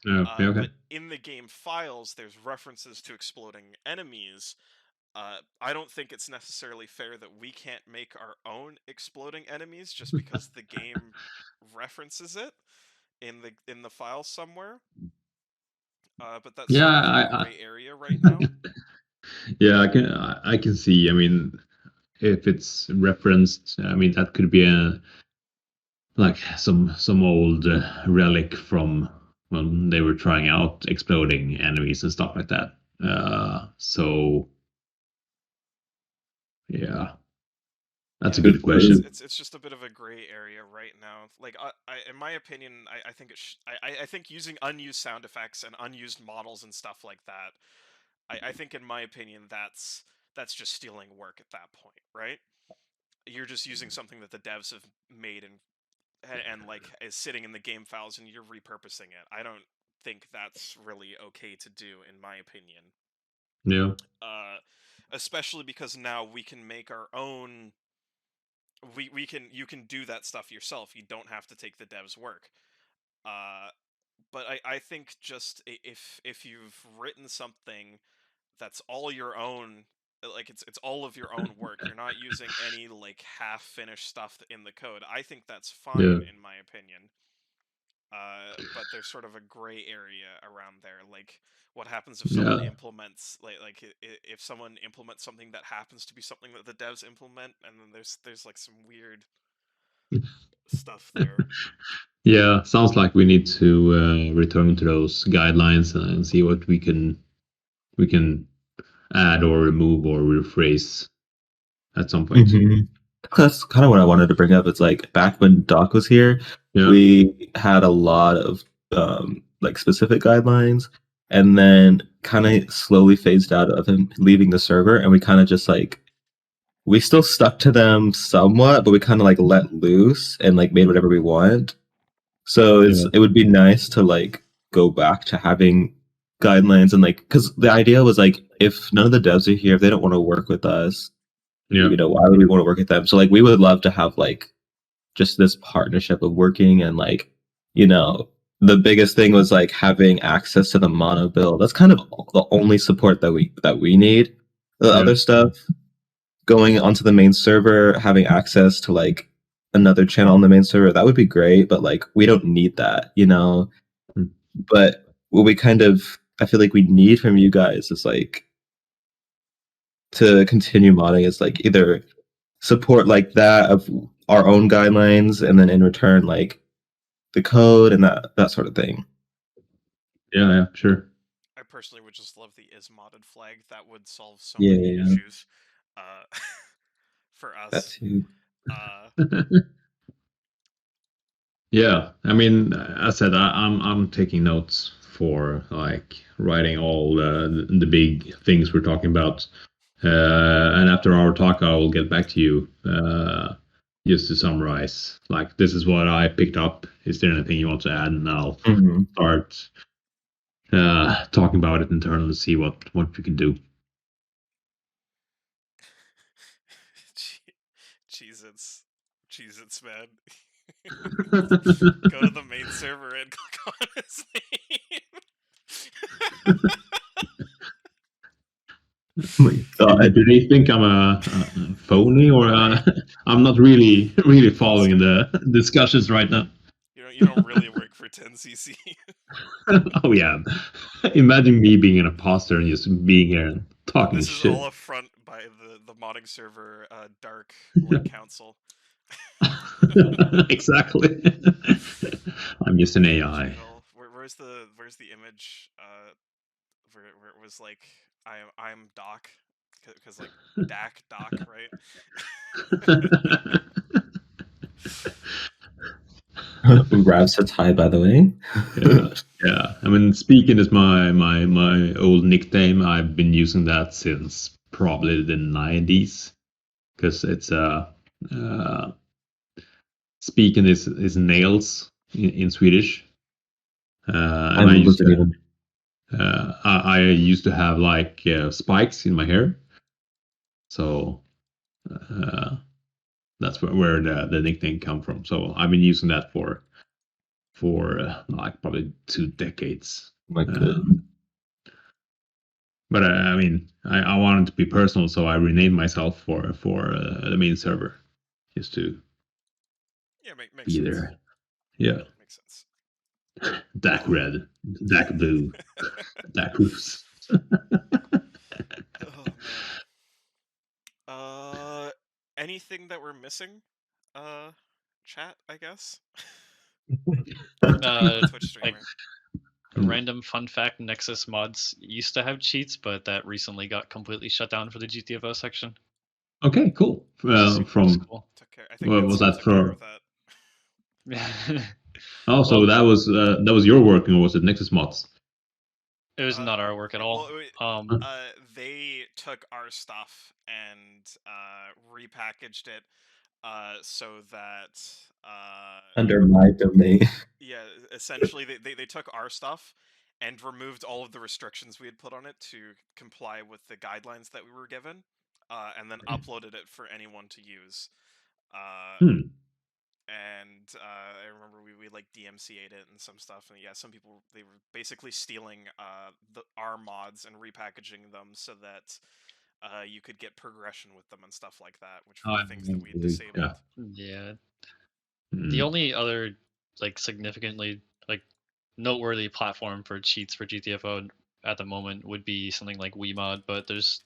Yeah, okay. But in the game files, there's references to exploding enemies. I don't think it's necessarily fair that we can't make our own exploding enemies just because the game references it in the file somewhere. But that's Yeah, sort of a gray area right now. yeah, I can see. I mean, if it's referenced, I mean that could be a like some old relic from when they were trying out exploding enemies and stuff like that. So yeah, that's Yeah, a good Good it's question. point. it's it's just a bit of a gray area right now. Like, in my opinion, I think I think using unused sound effects and unused models and stuff like that. I think, in my opinion, that's just stealing work at that point, right? You're just using something that the devs have made and like is sitting in the game files, and you're repurposing it. I don't think that's really okay to do, in my opinion. Yeah, Uh, Especially because now we can make our own. We can You can do that stuff yourself. You don't have to take the dev's work. Uh, but I think just if you've written something that's all your own, like it's all of your own work, you're not using any like half finished stuff in the code, I think that's yeah, fine, in my opinion. but there's sort of a gray area around there. Like, what happens if someone implements if someone implements something that happens to be something that the devs implement, and then there's like some weird stuff there. Yeah, sounds like we need to return to those guidelines and see what we can add or remove or rephrase at some point. Mm-hmm. That's kind of what I wanted to bring up. It's like back when Doc was here, Yeah. we had a lot of like specific guidelines, and then kind of slowly phased out of him leaving the server, and we kind of just like we still stuck to them somewhat, but we kind of like let loose and like made whatever we want. So it would be nice to like go back to having guidelines and like because the idea was like if none of the devs are here, if they don't want to work with us, Yeah. you know, why would we want to work with them? So like we would love to have like just this partnership of working and like, you know, the biggest thing was like having access to the mono build. That's kind of the only support that we need. The other stuff, going onto the main server, having access to like another channel on the main server, that would be great, but like we don't need that, you know. Mm. But what we kind of I feel like we need from you guys is like to continue modding is like either support like that of our own guidelines and then in return like the code and that sort of thing. Yeah, sure. I personally would just love the is modded flag. That would solve so Yeah, many yeah. issues for us. That too. Yeah, I mean, I said I'm taking notes for like writing all the big things we're talking about, and after our talk, I will get back to you just to summarize. Like, this is what I picked up. Is there anything you want to add? And I'll start talking about it internally to see what we can do. Cheez-Its, man. Go to the main server and click on his name. Oh my God. Do they think I'm a phony, or I'm not really following the discussions right now? You don't really work for 10cc. Oh yeah, imagine me being an imposter and just being here and talking this shit. This is all a front by the modding server Dark Lord Council. Exactly. I'm just an AI. Where's the image where it was like I'm Doc, because like Doc, right? Rav says hi, by the way. Yeah. I mean, speaking is my old nickname. I've been using that since probably the 90s, because it's speaking is nails in Swedish. And I used to have like spikes in my hair, so that's where the nickname come from. So I've been using that for like probably 2 decades. My God. But I mean, I wanted to be personal, so I renamed myself for the main server, just to makes be sense. there. Yeah. Makes sense. Dak Red, Dak Blue, Dak Roos. Oh man. Anything that we're missing? Chat, I guess. Twitch streamer. Like, random fun fact: Nexus mods used to have cheats, but that recently got completely shut down for the GTFO section. Okay, cool. From cool. I think what was that for? That. Oh, so that was your work, or was it Nexus mods? It was not our work at all. They took our stuff and repackaged it so that under my domain. Yeah, essentially they took our stuff and removed all of the restrictions we had put on it to comply with the guidelines that we were given, and then uploaded it for anyone to use. And I remember we like DMCA'd it and some stuff, and yeah, some people, they were basically stealing our mods and repackaging them so that you could get progression with them and stuff like that, which were things that we disabled. Yeah. The only other like significantly noteworthy platform for cheats for GTFO at the moment would be something like WeMod, but there's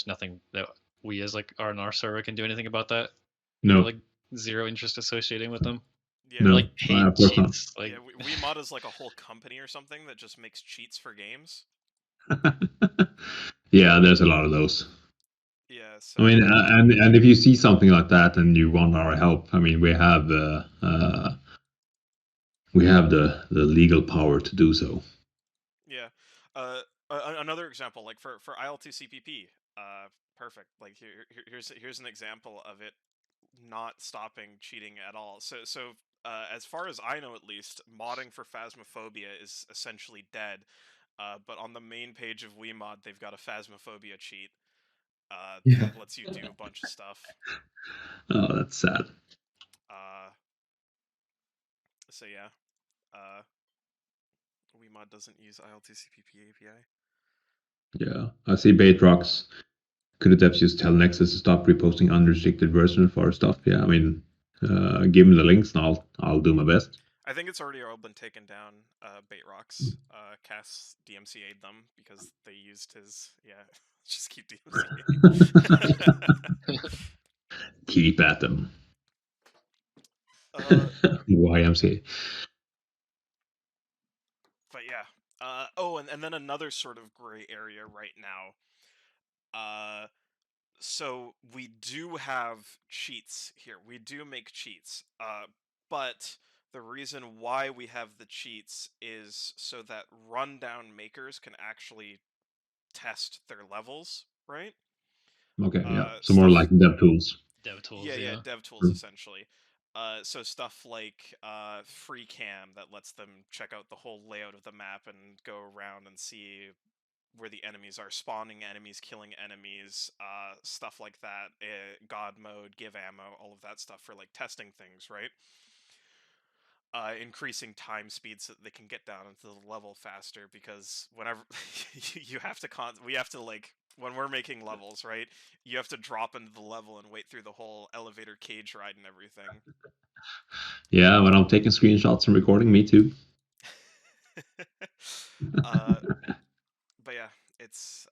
nothing that we as like on our server can do anything about that. We have No, like zero interest associating with them. Yeah, no, Like paid of course not. cheats. Like yeah. WeMod is like a whole company or something that just makes cheats for games. Yeah, there's a lot of those. Yeah, I so mean, and if you see something like that and you want our help, I mean, we have the legal power to do so. yeah. Another example, like for IL2CPP, perfect. Like here's an example of it not stopping cheating at all. So as far as I know, at least, modding for Phasmophobia is essentially dead. But on the main page of WeMod, they've got a Phasmophobia cheat Yeah. that lets you do a bunch of stuff. Oh, that's sad. Uh, so yeah, uh, WeMod doesn't use IL2CPP API. Yeah, I see Bait Rocks. Could the devs just tell Nexus to stop reposting unrestricted versions of our stuff? Yeah, I mean, give me the links and I'll do my best. I think it's already all been taken down. Bait Rocks, Cass DMCA'd them because they used his. Yeah, just keep DMCA. Keep at them. uh, YMCA. but yeah. Oh, and then another sort of gray area right now. So we do have cheats here. We do make cheats. But the reason why we have the cheats is so that rundown makers can actually test their levels, right? Okay, yeah. So more Stuff. like dev tools. dev tools, Yeah, yeah. dev tools Mm. essentially. So stuff like free cam that lets them check out the whole layout of the map and go around and see where the enemies are, spawning enemies, killing enemies, stuff like that. God mode, give ammo, all of that stuff for like testing things, right? Increasing time speed so that they can get down into the level faster, because whenever you have to we have to, like, when we're making levels, right, you have to drop into the level and wait through the whole elevator cage ride and everything. Yeah, when I'm taking screenshots and recording, me too. But yeah, it's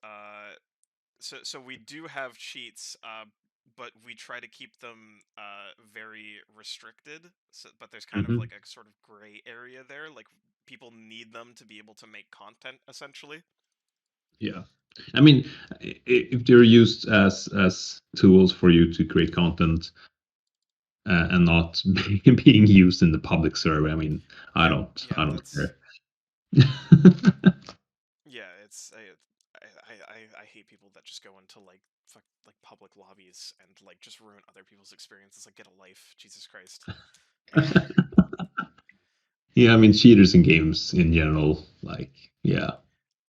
so we do have cheats, but we try to keep them very restricted. So, but there's kind of Mhm. like a sort of gray area there. Like, people need them to be able to make content, essentially. Yeah, I mean, if they're used as tools for you to create content and not being used in the public server, I mean, I Yeah, don't, yeah, I don't that's care. yeah. It's I hate people that just go into like public lobbies and like just ruin other people's experiences. Like, get a life, Jesus Christ. Yeah, I mean, cheaters in games in general, like, yeah,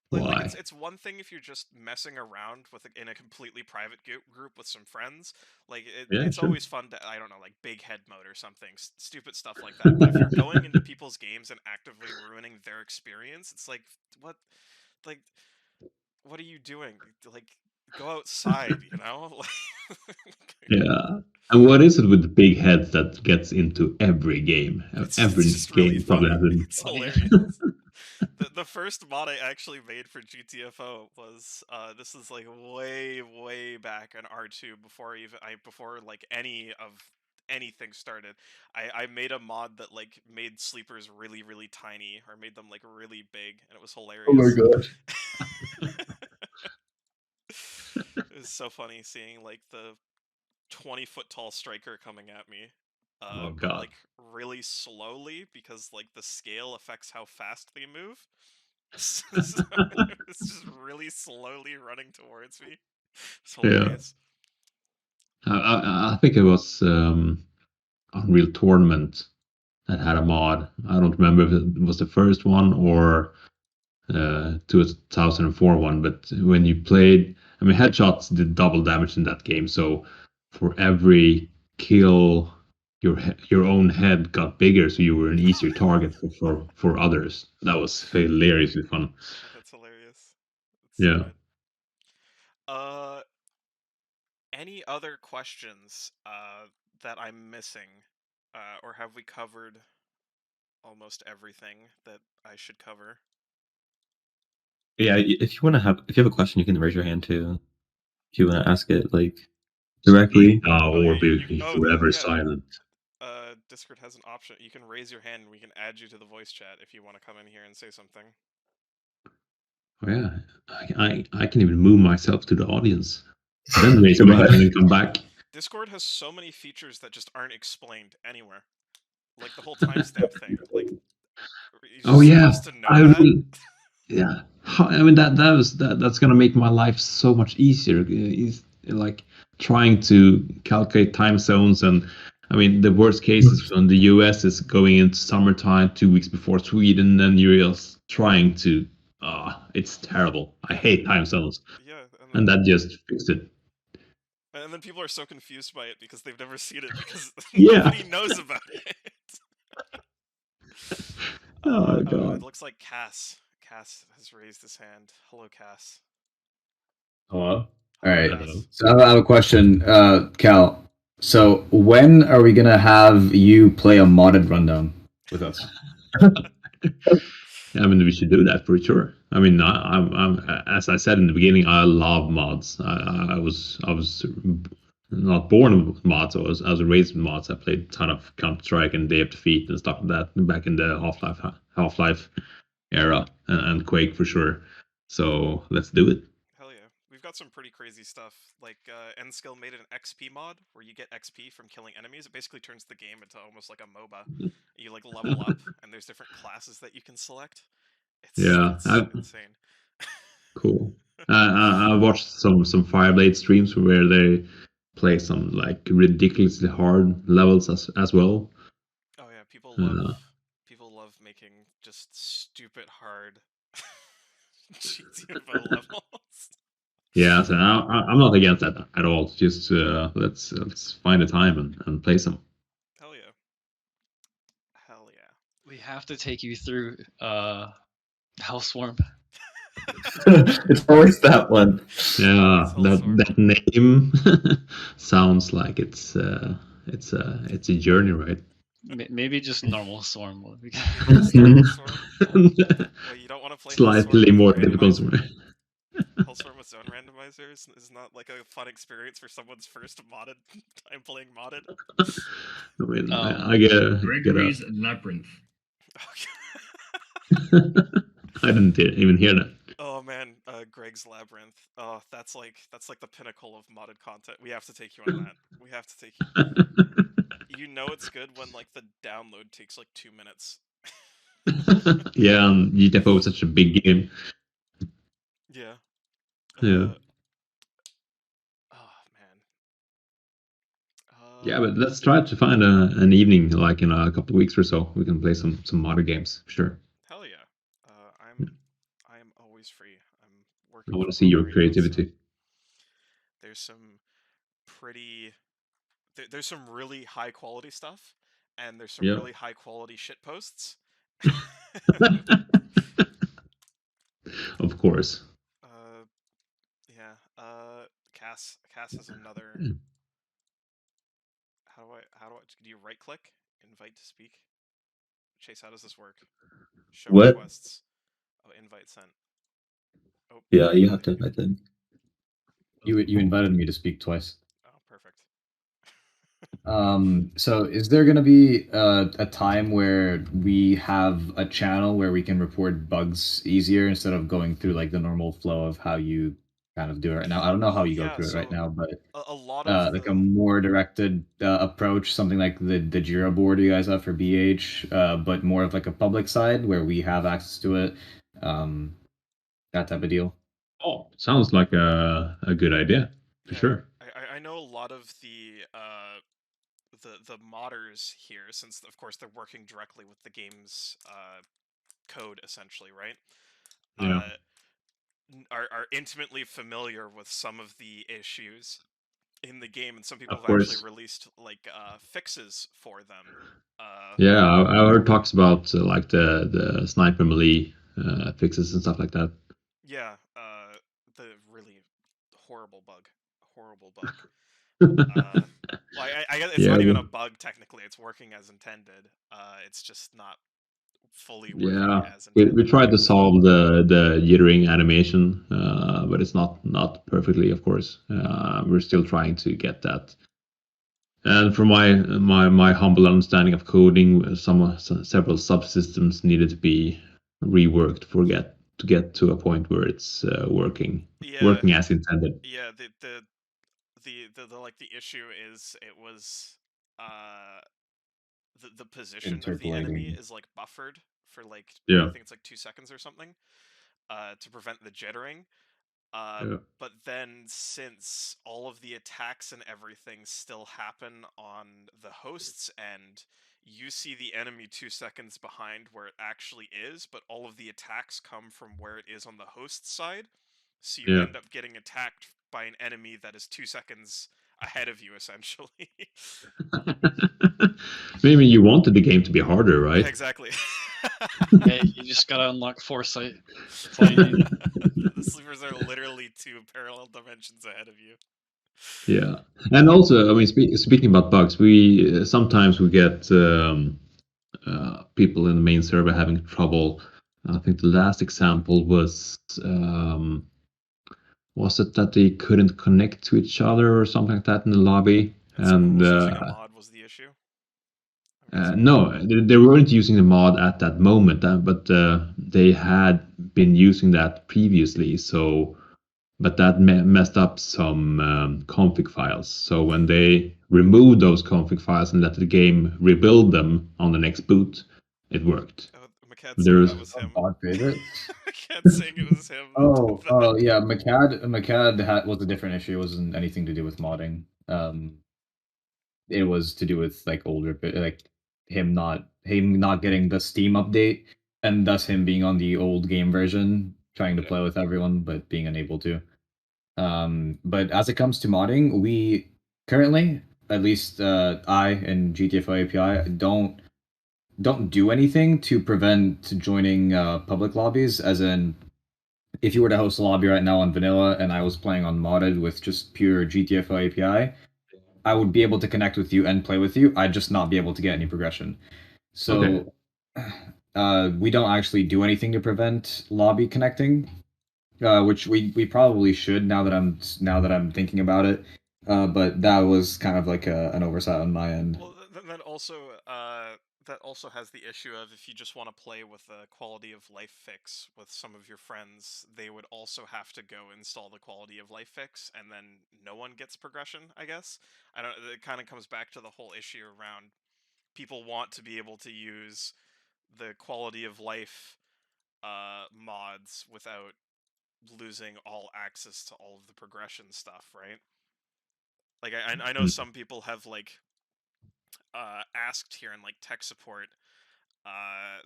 Like why? it's one thing if you're just messing around with in a completely private group with some friends. Like, Yeah, it's sure. always fun to, I don't know, like big head mode or something, stupid stuff like that. But if you're going into people's games and actively ruining their experience, it's like, what, like, what are you doing? Like, go outside, you know? Yeah. And what is it with the big heads that gets into every game? It's Every just really game probably has funny. been. It's Funny. hilarious. The first mod I actually made for GTFO was this is like way back in R2, before like any of anything started. I made a mod that like made sleepers really tiny, or made them like really big, and it was Oh my hilarious. god. It was so funny seeing like the 20-foot tall striker coming at me. Oh But God. like really slowly, because like the scale affects how fast they move. So it's just really slowly running towards me. It's Yeah. hilarious. I think it was Unreal Tournament that had a mod. I don't remember if it was the first one or 2004 one, but when you played, I mean, headshots did double damage in that game. So for every kill, your own head got bigger, so you were an easier target for others. That was hilariously fun. That's hilarious. That's so Yeah. good. Uh, any other questions that I'm missing, or have we covered almost everything that I should cover. Yeah, if you have a question, you can raise your hand too. If you want to ask it like directly. Or be forever yeah. silent. Discord has an option. You can raise your hand and we can add you to the voice chat if you want to come in here and say something. Oh, yeah, I can even move myself to the audience. Then raise my hand and come back. Discord has so many features that just aren't explained anywhere. Like the whole timestamp thing. Like, you're supposed to know that? Yeah, I mean that's gonna make my life so much easier. Like trying to calculate time zones, and I mean the worst case is when the US is going into summertime 2 weeks before Sweden, and you're just trying to. It's terrible. I hate time zones. Yeah, and that just fixed it. And then people are so confused by it because they've never seen it because Yeah. nobody knows about it. Oh God. It looks like Cass has raised his hand. Hello, Cass. Hello. Hello, All right. Cass. So I have a question, Cal. So when are we gonna have you play a modded rundown with us? I mean, we should do that for sure. I mean, I'm as I said in the beginning, I love mods. I was not born with mods. I was raised with mods. I played a ton of Counter Strike and Day of Defeat and stuff like that back in the Half-Life era and Quake for sure. So let's do it. Hell yeah. We've got some pretty crazy stuff. Like, N-Skill made an XP mod where you get XP from killing enemies. It basically turns the game into almost like a MOBA. You, like, level up, and there's different classes that you can select. It's insane. Cool. I watched some Fireblade streams where they play some, like, ridiculously hard levels as well. Oh yeah, people love making just stupid hard GTFO levels. Yeah, so I'm not against that at all. Just let's find a time and play some. Hell yeah. Hell yeah. We have to take you through Hellswarm. It's always that one. Yeah, Always that name sounds like it's a journey, right? Maybe just normal Swarm. Maybe just normal Swarm? Wait, you don't want to play Slightly Hellswarm more with difficult. randomizer? Hellswarm with zone randomizers is not like a fun experience for someone's first modded time playing modded. I mean, I get Gregory's Labyrinth. I didn't even hear that. Oh man, Greg's Labyrinth. Oh, that's like the pinnacle of modded content. We have to take you on that. We have to take you. You know it's good when like the download takes like 2 minutes. Yeah, and GTFO is such a big game. Yeah. Yeah. Oh man. Yeah, but let's try to find an evening, like in a couple of weeks or so. We can play some modern games, sure. Hell yeah. I am always free. I'm working. I want to see your creativity. There's some pretty. There's some really high quality stuff, and there's some really high quality shit posts. Of course. Yeah. Cass is another. How do I? Do you right click? Invite to speak. Chase, how does this work? Show What? requests. Oh, invite sent. Oh. Yeah, you have to invite them. You invited me to speak twice. Oh, perfect. So is there gonna be a time where we have a channel where we can report bugs easier instead of going through like the normal flow of how you kind of do it right now? I don't know how you go through it right now, but a lot of like a more directed approach, something like the Jira board you guys have for BH, but more of like a public side where we have access to it, that type of deal. Oh, sounds like a good idea for sure. I know a lot of the modders here, since of course they're working directly with the game's code essentially, right? Yeah. Are intimately familiar with some of the issues in the game, and some people have actually released like fixes for them. Yeah, I heard talks about like the sniper melee fixes and stuff like that. Yeah, the really horrible bug. Well, I guess it's not even a bug technically. It's working as intended. It's just not fully working Yeah, as we intended. tried to solve the jittering animation, but it's not perfectly, of course. We're still trying to get that. And from my humble understanding of coding, several subsystems needed to be reworked to get to a point where it's working Yeah, as intended. yeah. The like the issue is it was the position of the enemy Interpolating. is like buffered for like I Yeah, think it's like 2 seconds or something to prevent the jittering. yeah, But then since all of the attacks and everything still happen on the host's end, you see the enemy 2 seconds behind where it actually is, but all of the attacks come from where it is on the host side. So you yeah. end up getting attacked by an enemy that is 2 seconds ahead of you, essentially. Maybe you wanted the game to be harder, right? Exactly. Hey, you just gotta unlock foresight. That's all you need. The sleepers are literally 2 parallel dimensions ahead of you. Yeah, and also, I mean, speaking about bugs, we sometimes we get people in the main server having trouble. I think the last example was it that they couldn't connect to each other or something like that in the lobby? And someone And was using a mod was the issue. I'm guessing. no, they weren't using the mod at that moment, but they had been using that previously. So, but that messed up some config files. So when they removed those config files and let the game rebuild them on the next boot, it worked. Oh, McCad saying There's that was A him. bot favorite. McCad saying it was him. Oh, yeah. McCad was a different issue. It wasn't anything to do with modding. It was to do with like older, like him not getting the Steam update, and thus him being on the old game version, trying to play with everyone but being unable to. But as it comes to modding, we currently, at least I and GTFO API, don't do anything to prevent joining public lobbies. As in, if you were to host a lobby right now on vanilla and I was playing on modded with just pure GTFO API, I would be able to connect with you and play with you. I'd just not be able to get any progression. okay. So we don't actually do anything to prevent lobby connecting, which we probably should now that I'm thinking about it. But that was kind of like an oversight on my end. Well, that also has the issue of if you just want to play with a quality of life fix with some of your friends, they would also have to go install the quality of life fix, and then no one gets progression. I guess I don't. It kind of comes back to the whole issue around people want to be able to use the quality of life mods without losing all access to all of the progression stuff, right? Like I know Mm. some people have like asked here in like tech support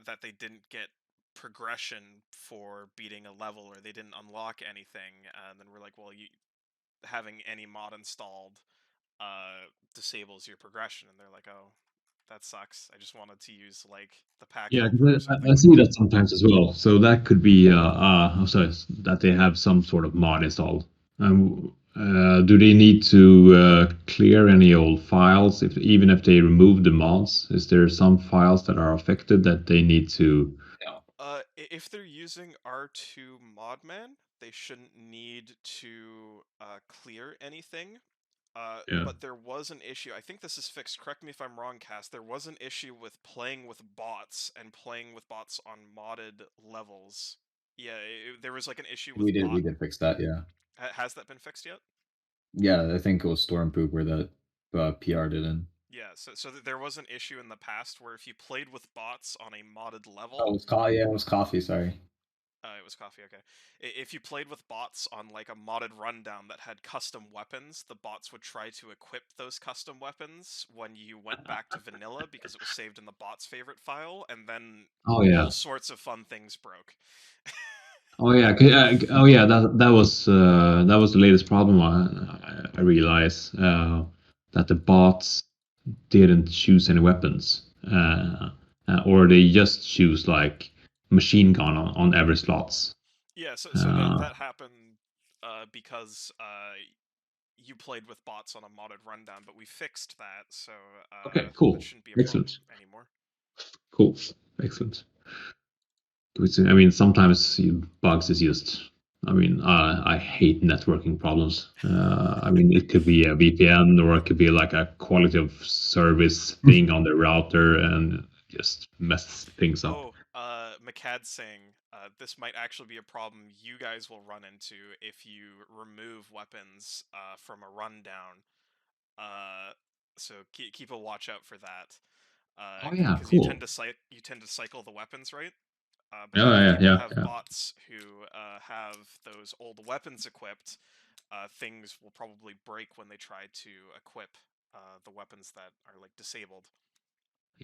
that they didn't get progression for beating a level or they didn't unlock anything, and then we're like, well, you having any mod installed disables your progression, and they're like, oh, that sucks. I just wanted to use like the pack Yeah, helper or 'cause something I like see that. that sometimes as well. So that could be so that they have some sort of mod installed. Do they need to clear any old files if even if they remove the mods? Is there some files that are affected that they need to? If they're using R2 Modman, they shouldn't need to clear anything. Yeah. But there was an issue. I think this is fixed. Correct me if I'm wrong, Cass. There was an issue with playing with bots and playing with bots on modded levels. Yeah, there was like an issue with bot. We did fix that. Yeah. Has that been fixed yet? Yeah, I think it was Storm Poop where that PR'd it in. Yeah, so there was an issue in the past where if you played with bots on a modded level, Oh, it was coffee. Sorry. it was coffee, okay. If you played with bots on like a modded rundown that had custom weapons, the bots would try to equip those custom weapons when you went back to vanilla because it was saved in the bot's favorite file, and then Oh yeah. all sorts of fun things broke. Oh yeah. Oh yeah. That was the latest problem. I realized that the bots didn't choose any weapons, or they just choose like machine gun on every slots. Yeah, so Uh, that happened because you played with bots on a modded rundown, but we fixed that, so okay, that cool, shouldn't be a problem excellent, anymore. cool, excellent. I mean, sometimes bugs is just. I mean, I hate networking problems. I mean, it could be a VPN or it could be like a quality of service thing on the router and just mess things up. Oh, McCad saying this might actually be a problem you guys will run into if you remove weapons from a rundown. So keep a watch out for that. Oh yeah, Because cool. you tend to cycle the weapons, right? But Oh if yeah, people yeah, have yeah. bots who have those old weapons equipped, things will probably break when they try to equip the weapons that are like disabled.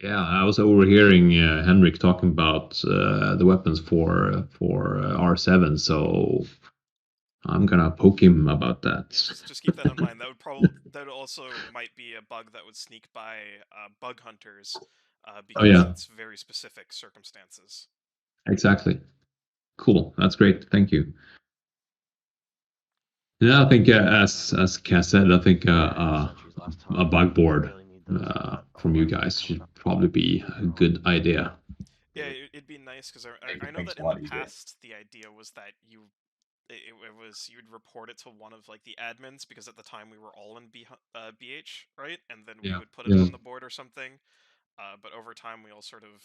Yeah, I was overhearing Henrik talking about the weapons for R7, so I'm gonna poke him about that. Yeah, just keep that in mind. That also might be a bug that would sneak by bug hunters, Oh because yeah, it's very specific circumstances. exactly. Cool. That's great. Thank you. Yeah, I think as Cass said, I think a bug board from you guys should probably be a good idea. Yeah, it'd be nice because I Make know things that a in the lot easier. past the idea was that it was you'd report it to one of like the admins, because at the time we were all in BH, right? And then we Yeah. would put it Yeah. on the board or something. But over time we all sort of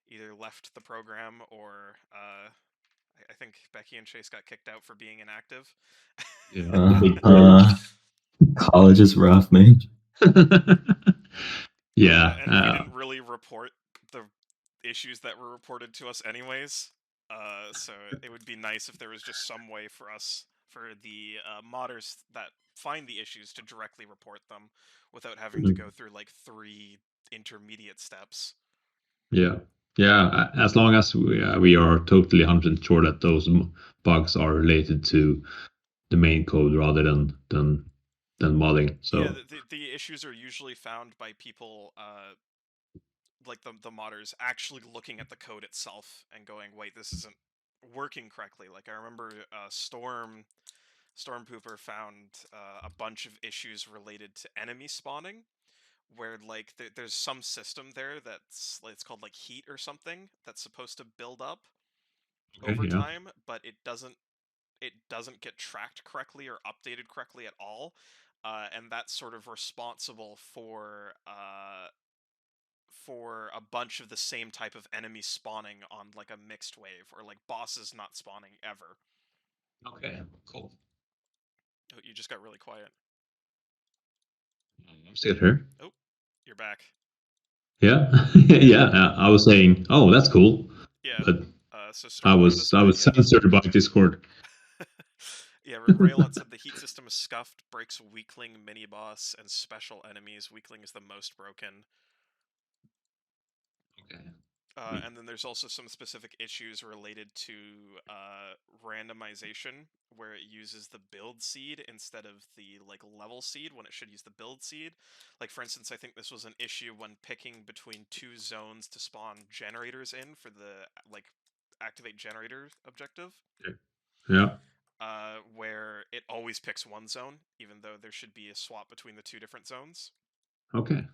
either left the program or I think Becky and Chase got kicked out for being inactive. College is rough, man. Yeah. And we didn't really report the issues that were reported to us anyways. So it would be nice if there was just some way for the modders that find the issues to directly report them without having to go through like 3 intermediate steps. Yeah. Yeah. As long as we are totally 100% sure that those bugs are related to the main code rather than modding. Yeah, So the issues are usually found by people like the modders actually looking at the code itself and going, wait, this isn't working correctly. Like I remember Stormpooper found a bunch of issues related to enemy spawning, where like there's some system there that's it's called like heat or something that's supposed to build up okay, over yeah. time, but it doesn't get tracked correctly or updated correctly at all, and that's sort of responsible for a bunch of the same type of enemy spawning on like a mixed wave, or like bosses not spawning ever. Okay, cool. Oh, you just got really quiet. I'm still here. Oh, you're back. Yeah, yeah. I was saying, oh, that's cool, Yeah. but So I Stormpooper was doesn't know yet. censored by Discord. Yeah, Raylon said the heat system is scuffed, breaks weakling, mini boss, and special enemies. Weakling is the most broken. Okay. And then there's also some specific issues related to randomization, where it uses the build seed instead of the like level seed when it should use the build seed. Like for instance, I think this was an issue when picking between 2 zones to spawn generators in for the like activate generator objective. Yeah. Where it always picks one zone, even though there should be a swap between the 2 different zones. Okay.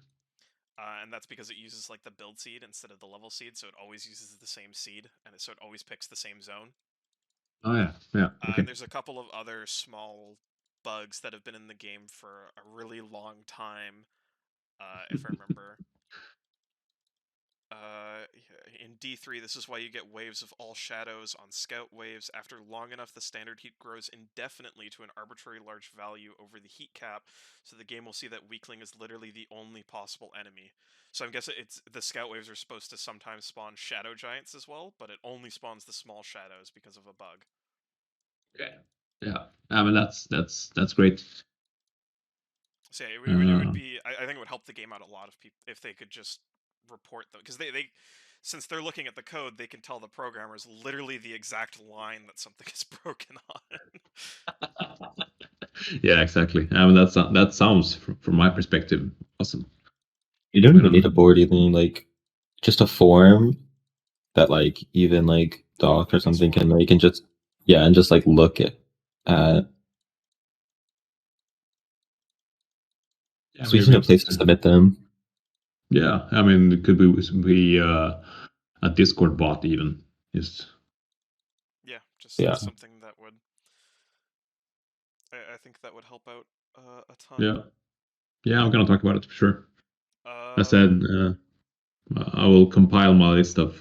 And that's because it uses like the build seed instead of the level seed, so it always uses the same seed, and so it always picks the same zone. Oh yeah. Yeah. Okay. And there's a couple of other small bugs that have been in the game for a really long time, if I remember. In D3, this is why you get waves of all shadows on scout waves. After long enough, the standard heat grows indefinitely to an arbitrary large value over the heat cap, so the game will see that weakling is literally the only possible enemy. So I'm guessing the scout waves are supposed to sometimes spawn shadow giants as well, but it only spawns the small shadows because of a bug. Okay. Yeah. I mean that's great. So yeah, it would be. I think it would help the game out a lot if people if they could just report them, because they since they're looking at the code, they can tell the programmers literally the exact line that something is broken on. Yeah, exactly. I mean that sounds from my perspective awesome. You don't even need a board, even like just a form that like even like Doc or something can make, and just and just like look at so we need a place to submit them. Yeah, I mean it could be a Discord bot even. Just just Yeah. something that would. I think that would help out a ton. Yeah, I'm gonna talk about it for sure. I Um, said I will compile my list of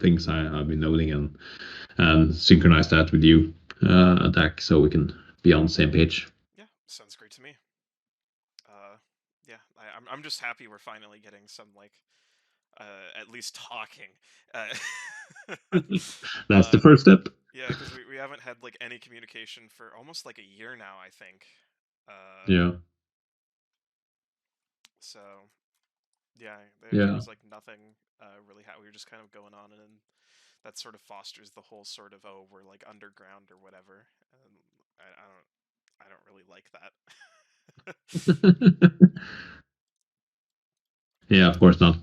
things I've been noting and synchronize that with you, Dak, so we can be on the same page. yeah, sounds great to me. Yeah, I'm just happy we're finally getting some like at least talking. That's the first step. Yeah, because we haven't had like any communication for almost like a year now, I think. Yeah. So yeah, there Yeah. was like nothing really. We were just kind of going on, and then that sort of fosters the whole sort of we're like underground or whatever. And I don't really like that. Yeah, of course not.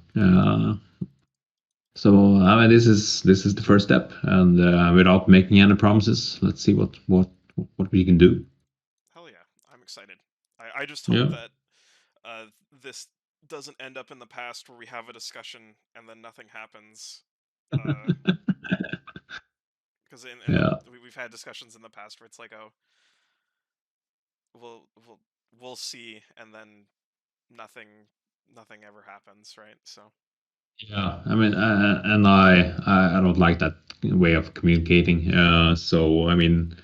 So I mean, this is the first step, and without making any promises, let's see what we can do. Hell yeah, I'm excited. I just hope Yeah. that this doesn't end up in the past where we have a discussion and then nothing happens. Because Yeah. we've had discussions in the past where it's like, oh, we'll see, and then nothing ever happens, right? So Yeah, I mean, and I don't like that way of communicating. So I mean,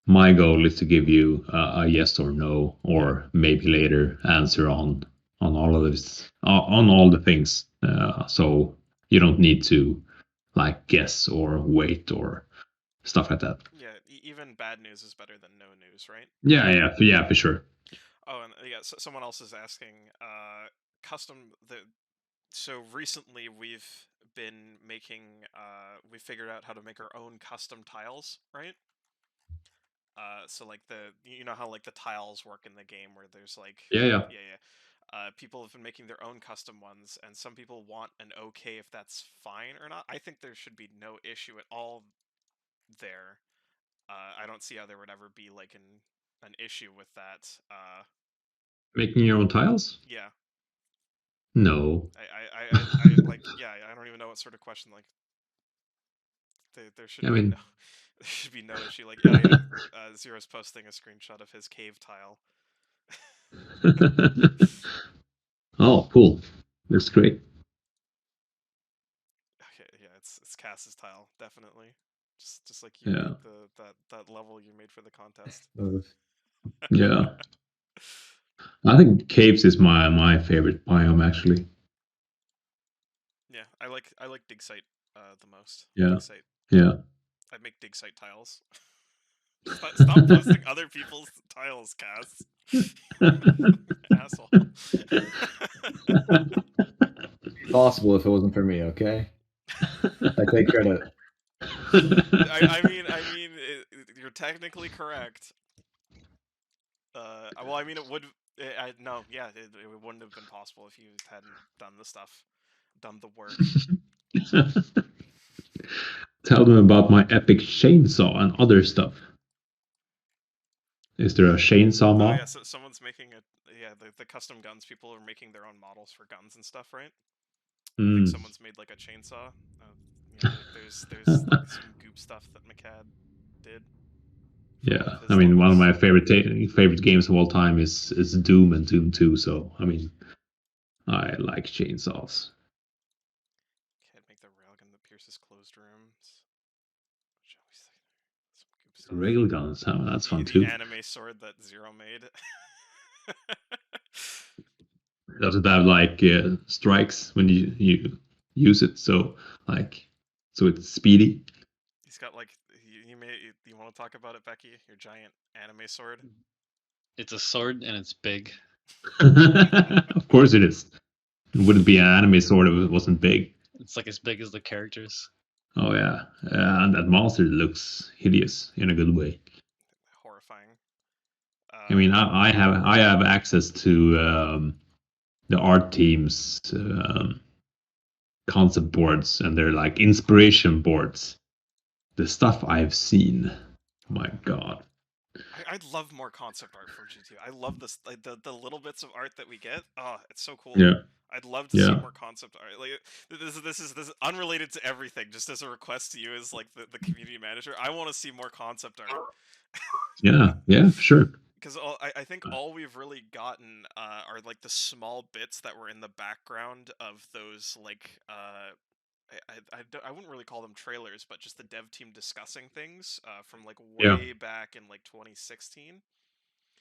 my goal is to give you a yes or no, or maybe later answer on all of this, on all the things. So you don't need to like guess or wait or stuff like that. yeah, even bad news is better than no news, right? Yeah, for sure. Oh, and yeah, so someone else is asking, so recently we've been making, we figured out how to make our own custom tiles, right? So like you know how like the tiles work in the game where there's like Yeah. people have been making their own custom ones, and some people want an okay if that's fine or not. I think there should be no issue at all there. I don't see how there would ever be like an issue with that. Making your own tiles? Yeah. No. I like, yeah, I don't even know what sort of question, like, there should I be mean, no there should be no issue. Like, yeah, Zero's posting a screenshot of his cave tile. oh, cool. That's great. Okay, yeah, it's Cass's tile, definitely. Just like you Yeah. made that level you made for the contest. Yeah. I think caves is my favorite biome actually. Yeah, I like dig site the most. Yeah. Dig site. Yeah. I make dig site tiles. Stop posting other people's tiles, Cass. Asshole. Possible if it wasn't for me, okay? I take credit. I mean, you're technically correct. Well, I mean, it would. No, yeah, it wouldn't have been possible if you hadn't done the stuff, done the work. Tell them about my epic chainsaw and other stuff. Is there a chainsaw mod? Oh yeah, so someone's making the custom guns. People are making their own models for guns and stuff, right? I think someone's made like a chainsaw. There's like some goop stuff that McCad did. Yeah, I mean, one of my favorite games of all time is Doom and Doom 2. So I mean, I like chainsaws. Can't make the railgun that pierces closed rooms. Railguns, huh? That's fun the too. anime sword that Zero made. Does it have like strikes when you use it? So it's speedy. He's got like you want to talk about it, Becky? Your giant anime sword. It's a sword and it's big. Of course it is. It wouldn't be an anime sword if it wasn't big. It's like as big as the characters. Oh yeah, and that monster looks hideous in a good way. Horrifying. I mean, I have access to the art team's concept boards, and they're like inspiration boards. The stuff I've seen, my God. I'd love more concept art from GTFO. I love this, like the little bits of art that we get. Oh, it's so cool. Yeah. I'd love to see Yeah. more concept art. Like this is unrelated to everything. Just as a request to you as like the community manager, I want to see more concept art. Yeah, sure. Because I think all we've really gotten are like the small bits that were in the background of those like I wouldn't really call them trailers, but just the dev team discussing things from like way back in like 2016.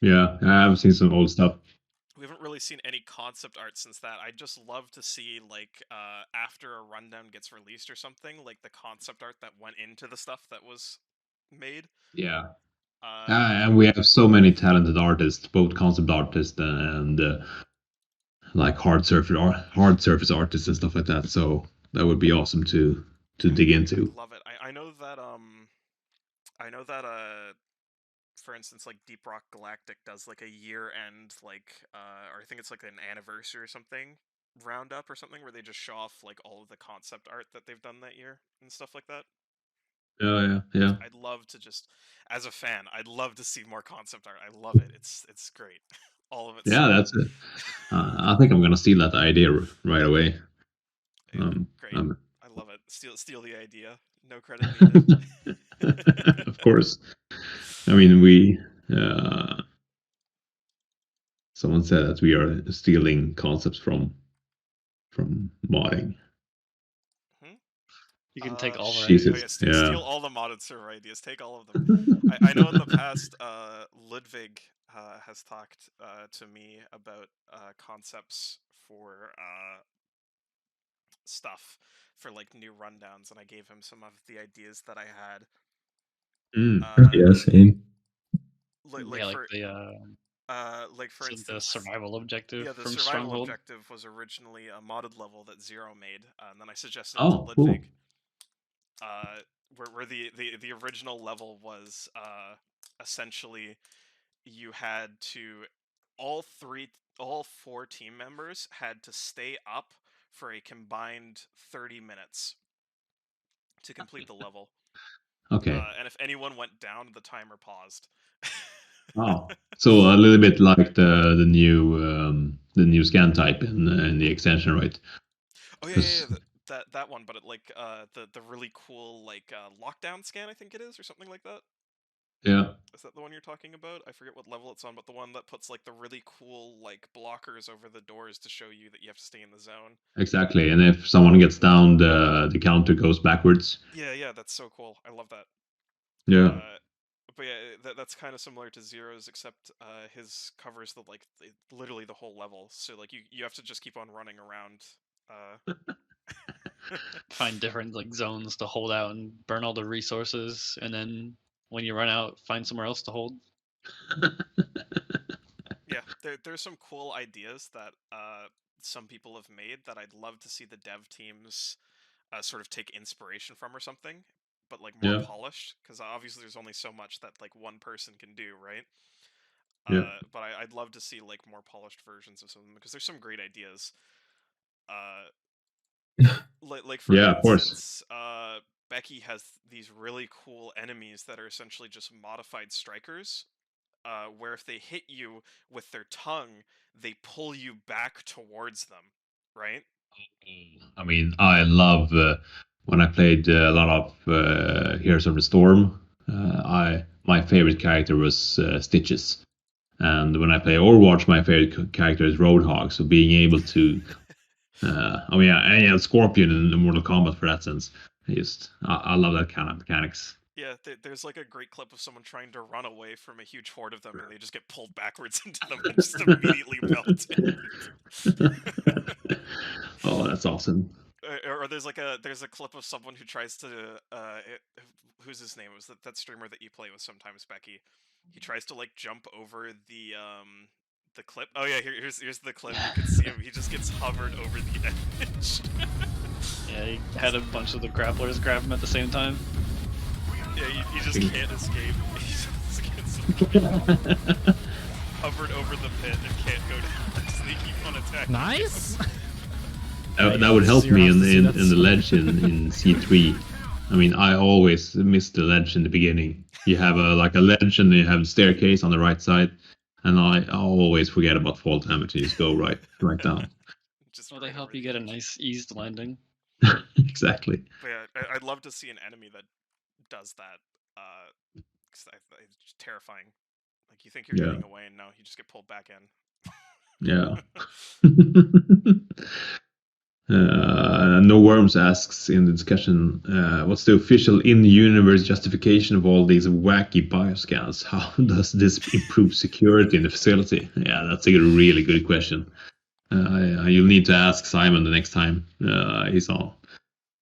Yeah, I have seen some old stuff. We haven't really seen any concept art since that. I'd just love to see like after a rundown gets released or something, like the concept art that went into the stuff that was made. Yeah. And we have so many talented artists, both concept artists and like hard surface artists and stuff like that. So that would be awesome to dig into. Love it. I know that for instance, like Deep Rock Galactic does like a year end like or I think it's like an anniversary or something roundup or something where they just show off like all of the concept art that they've done that year and stuff like that. Yeah. I'd love to just, as a fan, I'd love to see more concept art. I love it. It's great. All of it. Yeah, that's it. I think I'm gonna steal that idea right away. Great. I love it. Steal the idea. No credit needed. Of course. I mean, someone said that we are stealing concepts from modding. You can take all of Jesus. Steal all the modded server ideas. Take all of them. I know in the past, Ludwig has talked to me about concepts for stuff for like new rundowns, and I gave him some of the ideas that I had. Yeah, same. Like for instance, the survival objective. Yeah, the from survival Stronghold. objective was originally a modded level that Zero made, and then I suggested to Ludwig. Cool. Where the original level was essentially you had to all four team members had to stay up for a combined 30 minutes to complete the level. Okay. And if anyone went down, the timer paused. Oh, so a little bit like the new scan type in the extension, right? Oh yeah, that one, but it like the really cool like lockdown scan, I think it is, or something like that. Yeah. Is that the one you're talking about? I forget what level it's on, but the one that puts like the really cool like blockers over the doors to show you that you have to stay in the zone. Exactly, and if someone gets down, the counter goes backwards. Yeah, that's so cool. I love that. Yeah. But yeah, that's kind of similar to Zero's, except his covers literally the whole level. So like you have to just keep on running around. Find different like zones to hold out and burn all the resources, and then when you run out, find somewhere else to hold. Yeah, there's some cool ideas that some people have made that I'd love to see the dev teams sort of take inspiration from or something, but like more polished, because obviously there's only so much that like one person can do, right? But I'd love to see like more polished versions of some of them, because there's some great ideas. Like for instance, Becky has these really cool enemies that are essentially just modified strikers, where if they hit you with their tongue, they pull you back towards them, right? I mean, I love when I played a lot of Heroes of the Storm. My favorite character was Stitches, and when I play Overwatch, my favorite character is Roadhog. So being able to and Scorpion in Mortal Kombat for that sense. I love that kind of mechanics. Yeah, there's like a great clip of someone trying to run away from a huge horde of them, and they just get pulled backwards into them and just immediately melted. Oh, that's awesome. Or there's a clip of someone who tries to who's his name? It was that streamer that you play with sometimes, Becky. He tries to like jump over the clip. Oh yeah, here's the clip. You can see him. He just gets hovered over the edge. Yeah, he had a bunch of the grapplers grab him at the same time. Yeah, he just can't escape. He just gets hovered over the pit and can't go down. So they keep on attacking. Nice. That would help me in the ledge in C3. I mean, I always miss the ledge in the beginning. You have a ledge and you have the staircase on the right side, and I always forget about fall damage and just go right down. just Well, they right help over you the get a edge. nice eased landing. Exactly. But yeah, I'd love to see an enemy that does that. 'Cause it's just terrifying. Like you think you're Yeah. getting away, and no, you just get pulled back in. Yeah. No Worms asks in the discussion, what's the official in-universe justification of all these wacky bioscans? How does this improve security in the facility? Yeah, that's a really good question. You'll need to ask Simon the next time he's on.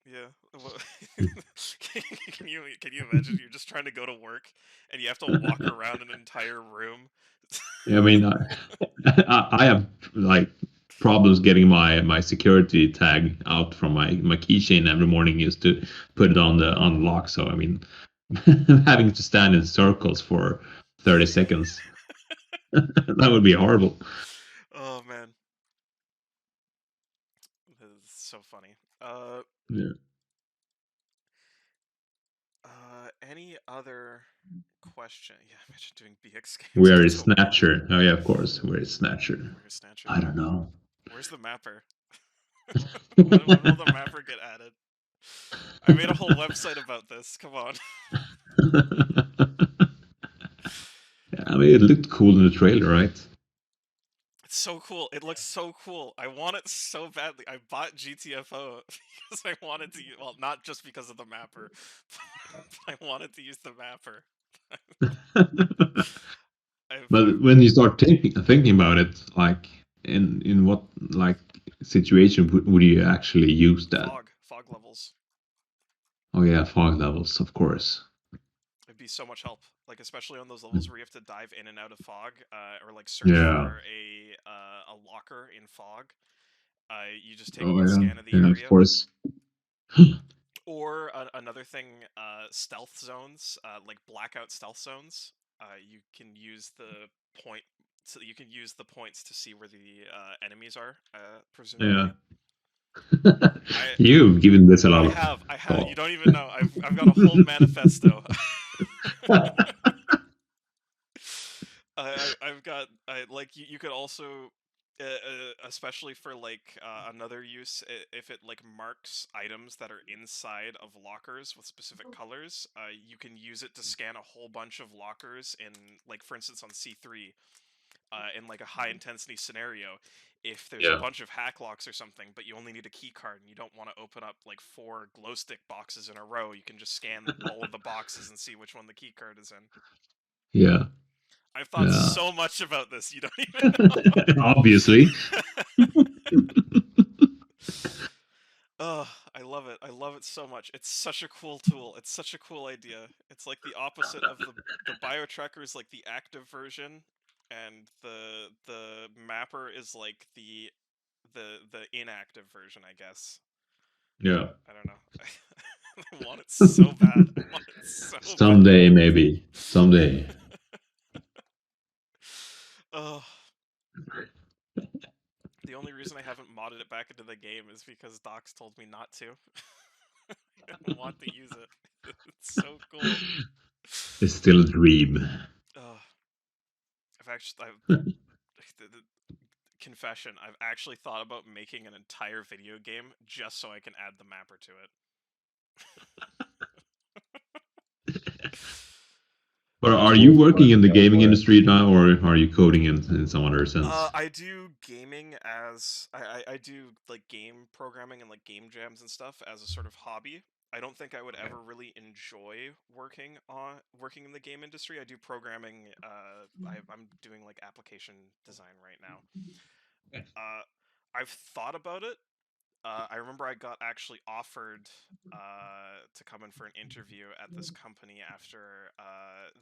Yeah. Well, can you imagine? You're just trying to go to work, and you have to walk around an entire room. I mean, I have like problems getting my security tag out from my keychain every morning just to put it on the lock. So I mean, having to stand in circles for 30 seconds that would be horrible. Oh man, this is so funny. Yeah. Any other question? Yeah, imagine doing BX games. Where Get is to work. Snatcher? Oh yeah, of course. Where is Snatcher? Where's Snatcher? I don't know. Where's the mapper? When will the mapper get added? I made a whole website about this. Come on. Yeah, I mean, it looked cool in the trailer, right? It's so cool. It looks so cool. I want it so badly. I bought GTFO because I wanted to. Well, not just because of the mapper, but I wanted to use the mapper. But when you start thinking about it, like in what like situation would you actually use that? Fog levels. Oh yeah, fog levels, of course. It'd be so much help, like especially on those levels where you have to dive in and out of fog, or like search for a locker in fog. You just take one scan of the area. Of course. Or another thing, stealth zones, like blackout stealth zones. You can use the point, so you can use the points to see where the enemies are. Presumably. Yeah. You've given this a lot of. I have. You don't even know. I've got a whole manifesto. I've got like you could also. Especially for like another use, if it like marks items that are inside of lockers with specific colors, you can use it to scan a whole bunch of lockers in, like for instance on C3, in like a high intensity scenario. If there's a bunch of hack locks or something, but you only need a key card and you don't want to open up like 4 glow stick boxes in a row, you can just scan all of the boxes and see which one the key card is in. Yeah. I've thought so much about this, you don't even know. Obviously. Oh, I love it. I love it so much. It's such a cool tool. It's such a cool idea. It's like the opposite of the BioTracker is like the active version, and the mapper is like the inactive version, I guess. Yeah. I don't know. I want it so bad. I want it so Someday, bad. maybe. Someday. Oh. The only reason I haven't modded it back into the game is because Docs told me not to. I don't want to use it. It's so cool. It's still a dream. Confession, I've actually thought about making an entire video game just so I can add the mapper to it. But are you working in the gaming industry now, or are you coding in some other sense? I do gaming as I do like game programming and like game jams and stuff as a sort of hobby. I don't think I would ever really enjoy working in the game industry. I do programming. I'm doing like application design right now. I've thought about it. I remember I got actually offered to come in for an interview at this company after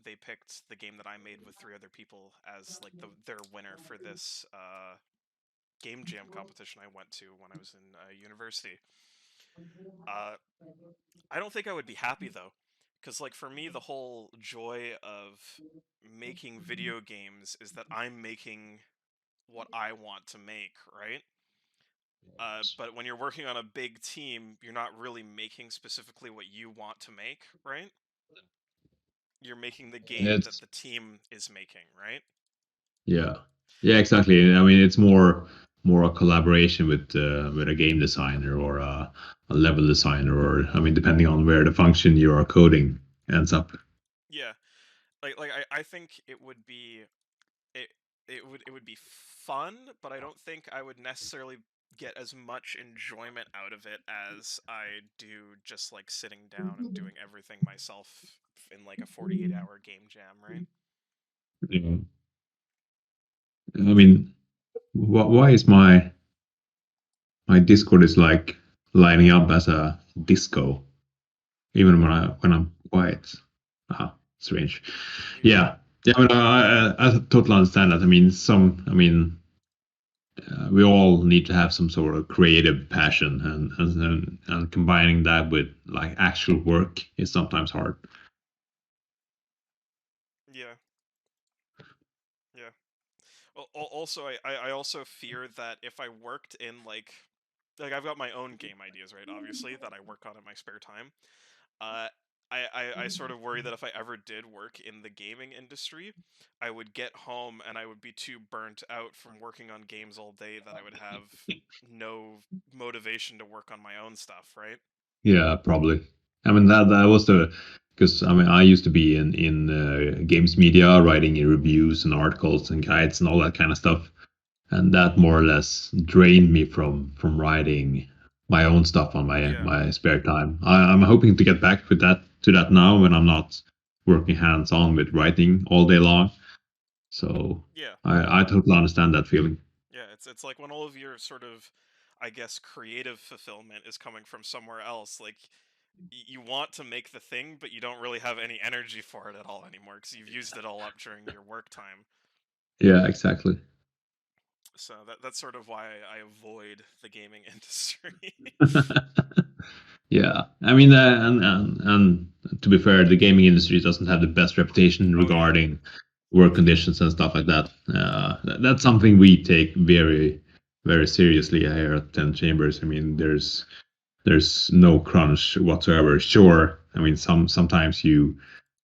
they picked the game that I made with 3 other people as like their winner for this game jam competition I went to when I was in university. I don't think I would be happy though, because like for me the whole joy of making video games is that I'm making what I want to make, right? But when you're working on a big team, you're not really making specifically what you want to make, right? You're making the game that the team is making, right? Yeah, exactly. I mean, it's more more a collaboration with a game designer or a level designer, or I mean, depending on where the function you are coding ends up. Yeah, I think it would be it it would be fun, but I don't think I would necessarily get as much enjoyment out of it as I do just like sitting down and doing everything myself in like a 48-hour game jam, right? Yeah. I mean, why is my Discord is like lining up as a disco, even when I'm quiet. Ah, strange. Weird. Yeah, yeah. I mean, I totally understand that. I mean, we all need to have some sort of creative passion, and combining that with like actual work is sometimes hard. Yeah. Yeah. Also, I also fear that if I worked in like I've got my own game ideas, right? Obviously, that I work on in my spare time. Uh, I sort of worry that if I ever did work in the gaming industry, I would get home and I would be too burnt out from working on games all day that I would have no motivation to work on my own stuff, right? Yeah, probably. I mean, that was the, because I mean, I used to be in games media, writing reviews and articles and guides and all that kind of stuff, and that more or less drained me from writing my own stuff on Yeah. my spare time. I'm hoping to get back with that to that now when I'm not working hands on with writing all day long. So Yeah. I totally understand that feeling. Yeah, it's like when all of your sort of, I guess, creative fulfillment is coming from somewhere else. Like you want to make the thing, but you don't really have any energy for it at all anymore because you've used it all up during your work time. Yeah, exactly. So that's sort of why I avoid the gaming industry. Yeah, I mean, and to be fair, the gaming industry doesn't have the best reputation Oh yeah, regarding work conditions and stuff like that. That's something we take very, very seriously here at Ten Chambers. I mean, there's no crunch whatsoever. Sure, I mean, sometimes you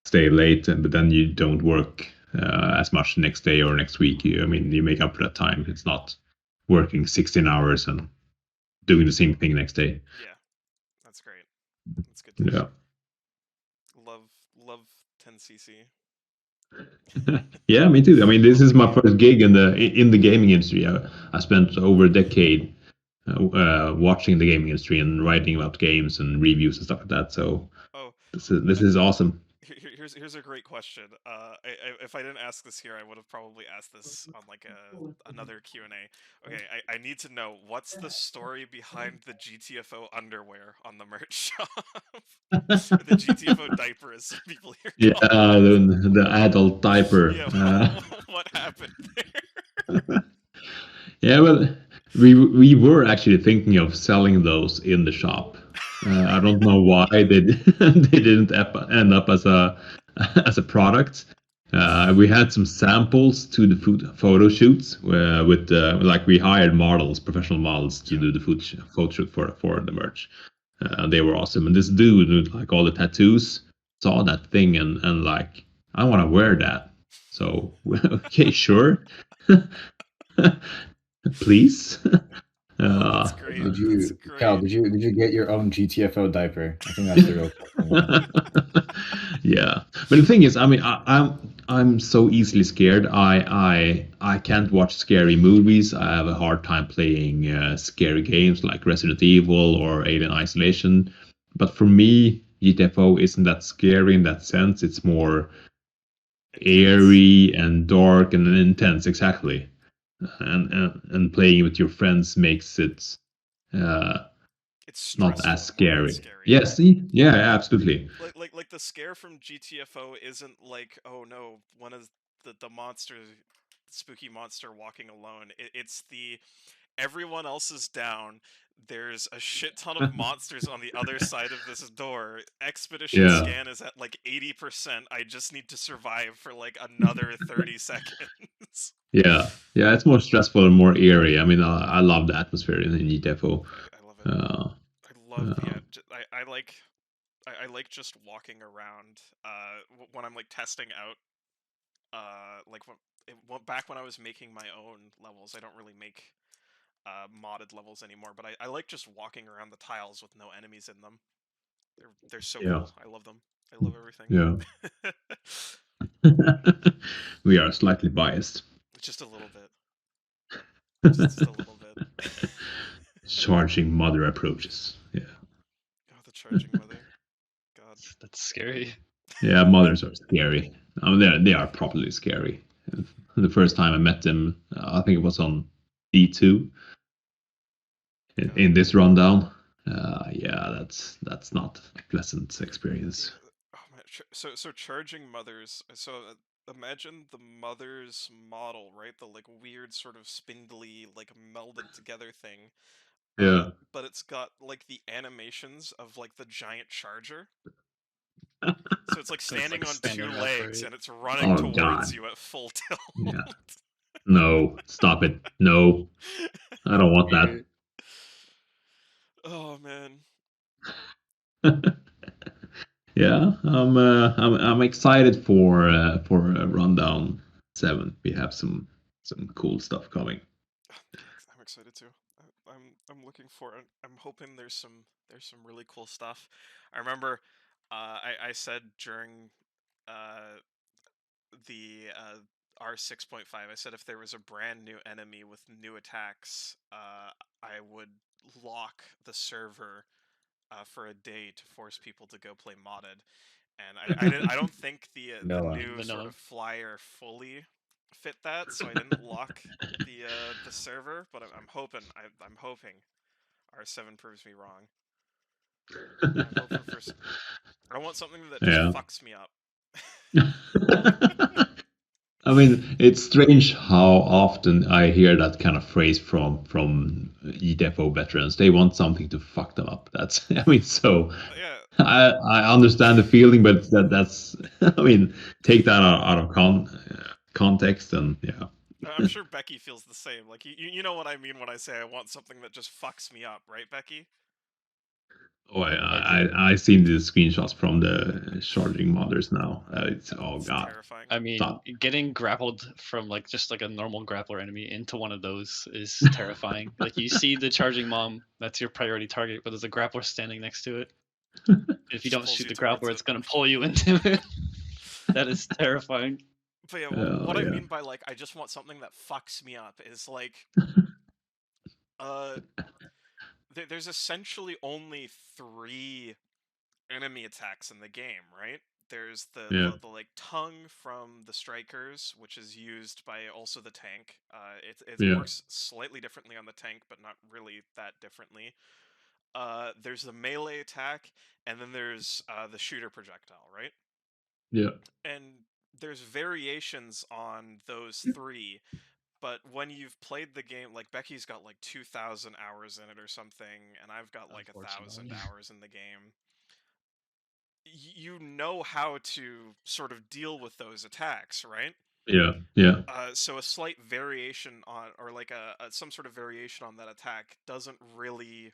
stay late, but then you don't work as much next day or next week. I mean, you make up for that time. It's not working 16 hours and doing the same thing next day. yeah, that's great. That's good to hear. Yeah. Love 10cc. Yeah, me too. I mean, this is my first gig in the gaming industry. I spent over a decade watching the gaming industry and writing about games and reviews and stuff like that. So Oh, this is awesome. here's a great question. If I didn't ask this here, I would have probably asked this on like another Q&A. Okay, I need to know what's the story behind the GTFO underwear on the merch shop. The GTFO diaper, as some people here Yeah, call it. the adult diaper. Yeah, what happened there? Yeah, well, we were actually thinking of selling those in the shop. I don't know why they didn't end up as a as a product. We had some samples to the photo shoots with like we hired models, professional models, to Yeah. do the photo shoot for the merch. They were awesome, and this dude with like all the tattoos saw that thing and like, I want to wear that. So okay, sure. Please. Oh, that's great. Did That's you, Cal? great. Did you get your own GTFO diaper? I think that's the real question. Yeah, but the thing is, I mean, I'm so easily scared. I can't watch scary movies. I have a hard time playing scary games like Resident Evil or Alien Isolation. But for me, GTFO isn't that scary in that sense. It's more Intense. airy and dark and intense, exactly. And playing with your friends makes it uh, It's not as stressful more than scary. scary. Yes, yeah, absolutely. Like the scare from GTFO isn't like, oh no, one of the monster, spooky monster walking alone. It's the everyone else is down. There's a shit ton of monsters on the other side of this door. Expedition Yeah, scan is at like 80%. I just need to survive for like another 30 seconds. yeah. It's more stressful and more eerie. I mean, I love the atmosphere in GTFO. I love it. Uh, I love the uh, I like just walking around when I'm like testing out like back when I was making my own levels. I don't really make modded levels anymore, but I like just walking around the tiles with no enemies in them. They're so Yeah. cool. I love them. I love everything. Yeah. We are slightly biased. Just a little bit. Just a little bit. Charging mother approaches. Yeah. Oh, the charging mother. God. That's scary. Yeah, mothers are scary. I mean, they are properly scary. The first time I met them, I think it was on D2 in this rundown. Yeah, that's not a pleasant experience. Oh man. So charging mothers. So imagine the mother's model, right? The like weird sort of spindly, like melded together thing. Yeah. But it's got like the animations of like the giant charger. So it's like standing like on standing two up, legs right? and it's running Oh, towards God. you at full tilt. Yeah. No, stop it. No, I don't want that. Oh man. Yeah, I'm excited for Rundown 7. We have some cool stuff coming. I'm excited too. I'm looking for it. I'm hoping there's some really cool stuff. I remember I said during the R6.5, I said if there was a brand new enemy with new attacks, I would lock the server for a day to force people to go play modded. And I don't think the Noah. new sort Vanilla. of flyer fully fit that, so I didn't lock the server. But I'm hoping R7 proves me wrong. I'm hoping for I want something that just Yeah. fucks me up. I mean, it's strange how often I hear that kind of phrase from GTFO veterans. They want something to fuck them up. That's I mean, so Yeah. I understand the feeling, but that's I mean, take that out of context and yeah. I'm sure Becky feels the same. Like you know what I mean when I say I want something that just fucks me up, right, Becky? Oh, I seen the screenshots from the charging mothers now. It's It's god. terrifying. I mean, Stop. getting grappled from like just like a normal grappler enemy into one of those is terrifying. Like you see the charging mom, that's your priority target, but there's a grappler standing next to it. If you Just don't pulls shoot you the towards grappler, it. it's gonna pull you into it. That is terrifying. But yeah, Oh, what I yeah. mean by like I just want something that fucks me up is like there's essentially only 3 enemy attacks in the game, right? There's Yeah. the like tongue from the strikers, which is used by also the tank. It Yeah. works slightly differently on the tank, but not really that differently. There's the melee attack, and then there's the shooter projectile, right? Yeah. And there's variations on those 3, but when you've played the game, like Becky's got like 2,000 hours in it or something, and I've got like 1,000 Unfortunately. hours in the game. You know how to sort of deal with those attacks, right? Yeah. Yeah. So a slight variation on, or like some sort of variation on that attack doesn't really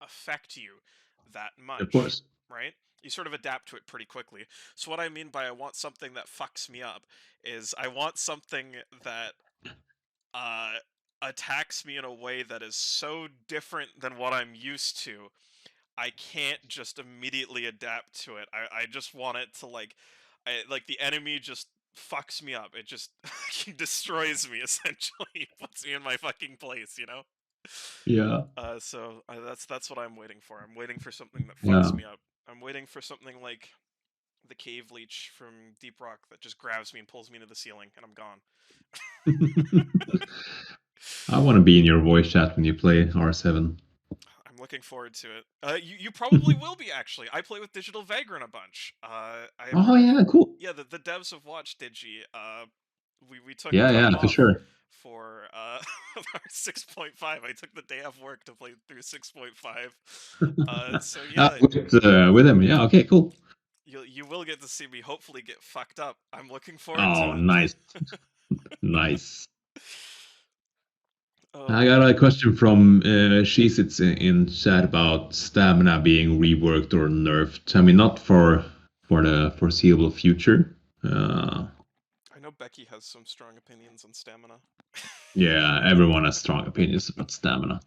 affect you that much, Of course. right? You sort of adapt to it pretty quickly. So what I mean by I want something that fucks me up is I want something that attacks me in a way that is so different than what I'm used to. I can't just immediately adapt to it. I just want it to like the enemy just fucks me up. It just destroys me essentially. Puts me in my fucking place, you know? Yeah. So that's what I'm waiting for. I'm waiting for something that fucks Yeah. me up. I'm waiting for something like the cave leech from Deep Rock that just grabs me and pulls me into the ceiling, and I'm gone. I want to be in your voice chat when you play R7. I'm looking forward to it. You probably will be actually. I play with Digital Vagrant a bunch. Oh yeah, cool. Yeah, the devs have watched Digi. We took Yeah, time for off sure. for our 6.5. I took the day off work to play through 6.5. So yeah, with him. Yeah. Okay. Cool. you will get to see me hopefully get fucked up. I'm looking forward Oh, to it. nice. Nice. Oh, I got a question from she sits in chat about stamina being reworked or nerfed. I mean, not for the foreseeable future. I know Becky has some strong opinions on stamina. Yeah, everyone has strong opinions about stamina.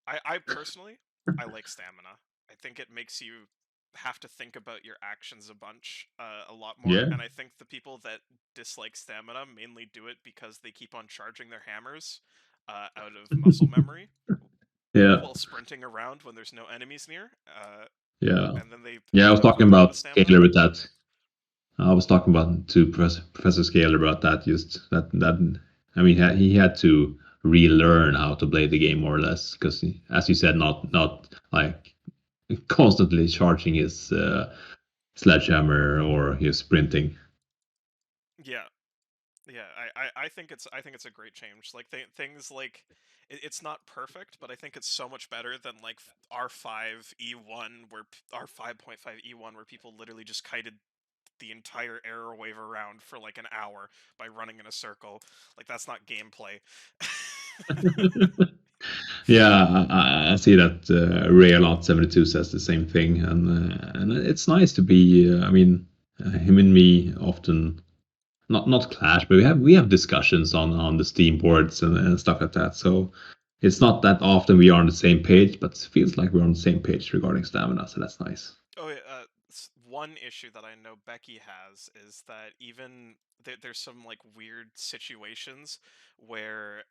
I personally, I like stamina. I think it makes you have to think about your actions a lot more. Yeah. And I think the people that dislike stamina mainly do it because they keep on charging their hammers out of muscle memory Yeah. while sprinting around when there's no enemies near. Yeah. And then they Yeah, I was end up talking with a lot of about stamina. Scalar with that. I was talking about to Professor Scalar about that. Just that. I mean, he had to relearn how to play the game more or less because, as you said, not like constantly charging his sledgehammer or his sprinting. Yeah. Yeah, I think it's a great change. Like things like it's not perfect, but I think it's so much better than like R5E1 where R5.5E1 where people literally just kited the entire arrow wave around for like an hour by running in a circle. Like that's not gameplay. Yeah, I see that Raylot72 says the same thing, and it's nice to be. I mean, him and me often not clash, but we have discussions on the Steam boards and stuff like that. So it's not that often we are on the same page, but it feels like we're on the same page regarding stamina. So that's nice. Oh yeah, one issue that I know Becky has is that even there's some like weird situations where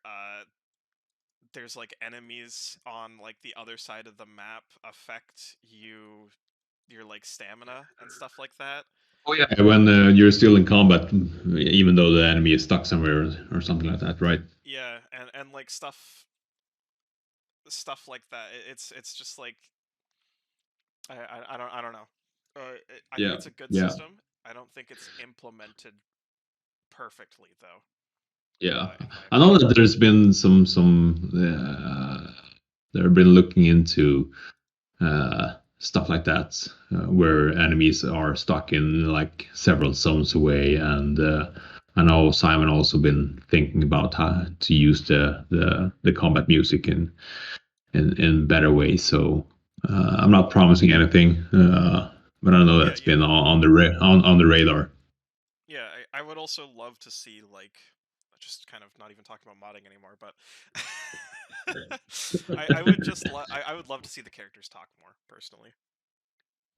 there's like enemies on like the other side of the map affect your like stamina and stuff like that. Oh yeah, when you're still in combat, even though the enemy is stuck somewhere or something like that, right? Yeah, and like stuff like that. It's just like I don't know. I think Yeah, it's a good yeah, system. I don't think it's implemented perfectly though. yeah. In my I know opinion. that there's been some they've been looking into stuff like that, where enemies are stuck in like several zones away. And I know Simon also been thinking about how to use the combat music in better ways. So I'm not promising anything, but I know Yeah, that's been on the radar. yeah. I would also love to see like just kind of not even talking about modding anymore, but I would just I would love to see the characters talk more personally.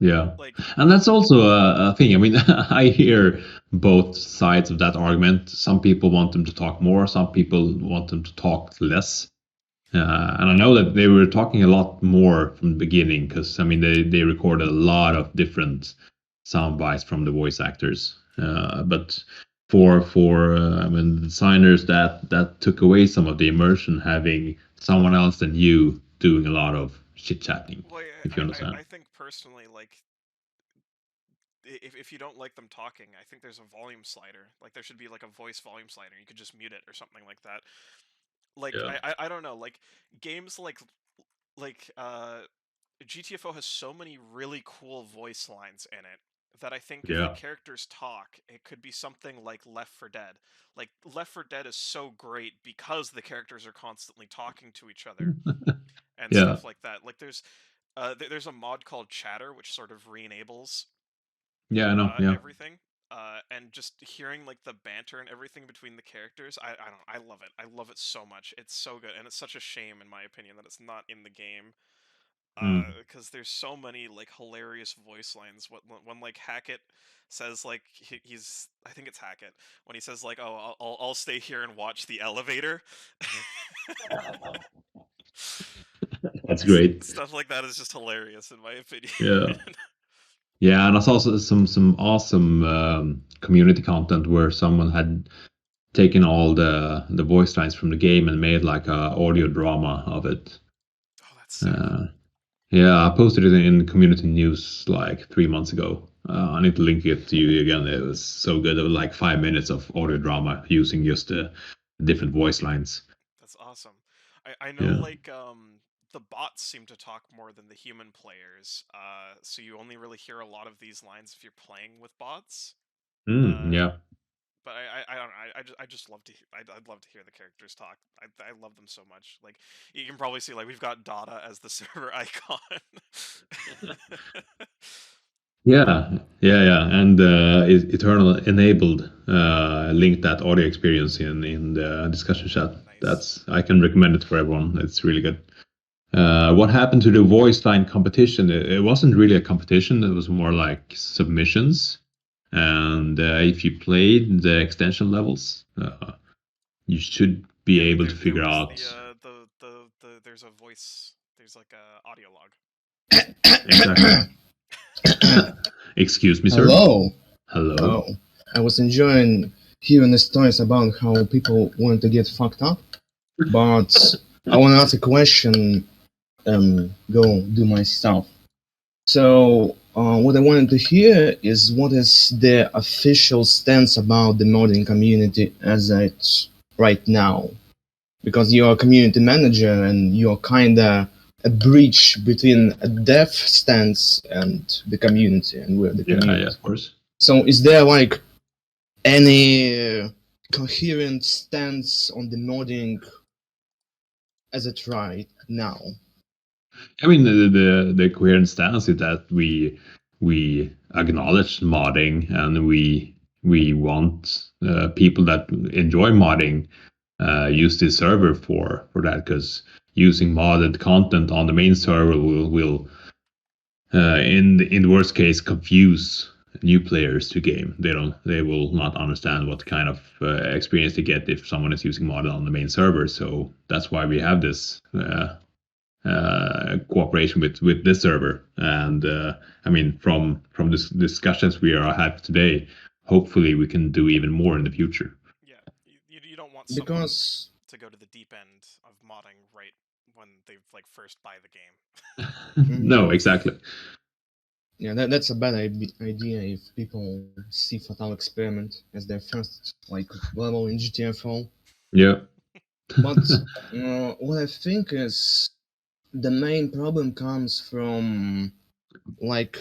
Yeah, Like and that's also a thing. I mean, I hear both sides of that argument. Some people want them to talk more. Some people want them to talk less. And I know that they were talking a lot more from the beginning because I mean they recorded a lot of different sound bites from the voice actors. But for I mean the designers that took away some of the immersion, having someone else than you doing a lot of chit chatting. well, If you understand. I think personally like if you don't like them talking, I think there's a volume slider. Like there should be like a voice volume slider. You could just mute it or something like that. Like Yeah. I don't know. Like games like GTFO has so many really cool voice lines in it that I think if the Yeah. characters talk, it could be something like Left 4 Dead. Like Left 4 Dead is so great because the characters are constantly talking to each other and Yeah. stuff like that. Like there's a mod called Chatter which sort of re-enables Yeah, I know. Yeah. everything. And just hearing like the banter and everything between the characters, I love it. I love it so much. It's so good, and it's such a shame, in my opinion, that it's not in the game. Mm. Because there's so many like hilarious voice lines. When like Hackett says like he's I think it's Hackett when he says like I'll stay here and watch the elevator. That's great. Stuff like that is just hilarious in my opinion. Yeah. Yeah, and I saw some awesome community content where someone had taken all the voice lines from the game and made like a audio drama of it. Oh, that's sick. Yeah, I posted it in community news like 3 months ago. I need to link it to you again. It was so good. It was like 5 minutes of audio drama using just the different voice lines. That's awesome. I know Yeah. like the bots seem to talk more than the human players. So you only really hear a lot of these lines if you're playing with bots. Yeah. But I don't know. I just love to. I'd love to hear the characters talk. I love them so much. Like you can probably see, like we've got Dada as the server icon. Yeah, and Eternal enabled linked that audio experience in the discussion chat. Nice. I can recommend it for everyone. It's really good. What happened to the voice line competition? It wasn't really a competition. It was more like submissions. And if you played the extension levels, you should be Yeah, able to there figure was out. there's a voice, there's like a audio log. Exactly. Excuse me, sir. Hello. Hello. Oh, I was enjoying hearing the stories about how people want to get fucked up, but I want to ask a question. Go do my stuff. So, what I wanted to hear is what is the official stance about the modding community as it's right now? Because you're a community manager and you're kinda a bridge between a dev stance and the community, and we're the community. Yeah, of course. So, is there like any coherent stance on the modding as it right now? I mean, the coherent stance is that we acknowledge modding, and we want people that enjoy modding use this server for that, because using modded content on the main server will in the worst case confuse new players to game. They will not understand what kind of experience they get if someone is using modded on the main server. So that's why we have this cooperation with this server. And I mean, from this discussions we are having today, hopefully we can do even more in the future. Yeah, you don't want someone Because to go to the deep end of modding right when they like first buy the game. No, exactly. yeah, that's a bad idea if people see Fatal Experiment as their first like level in GTFO. Yeah. But what I think is the main problem comes from like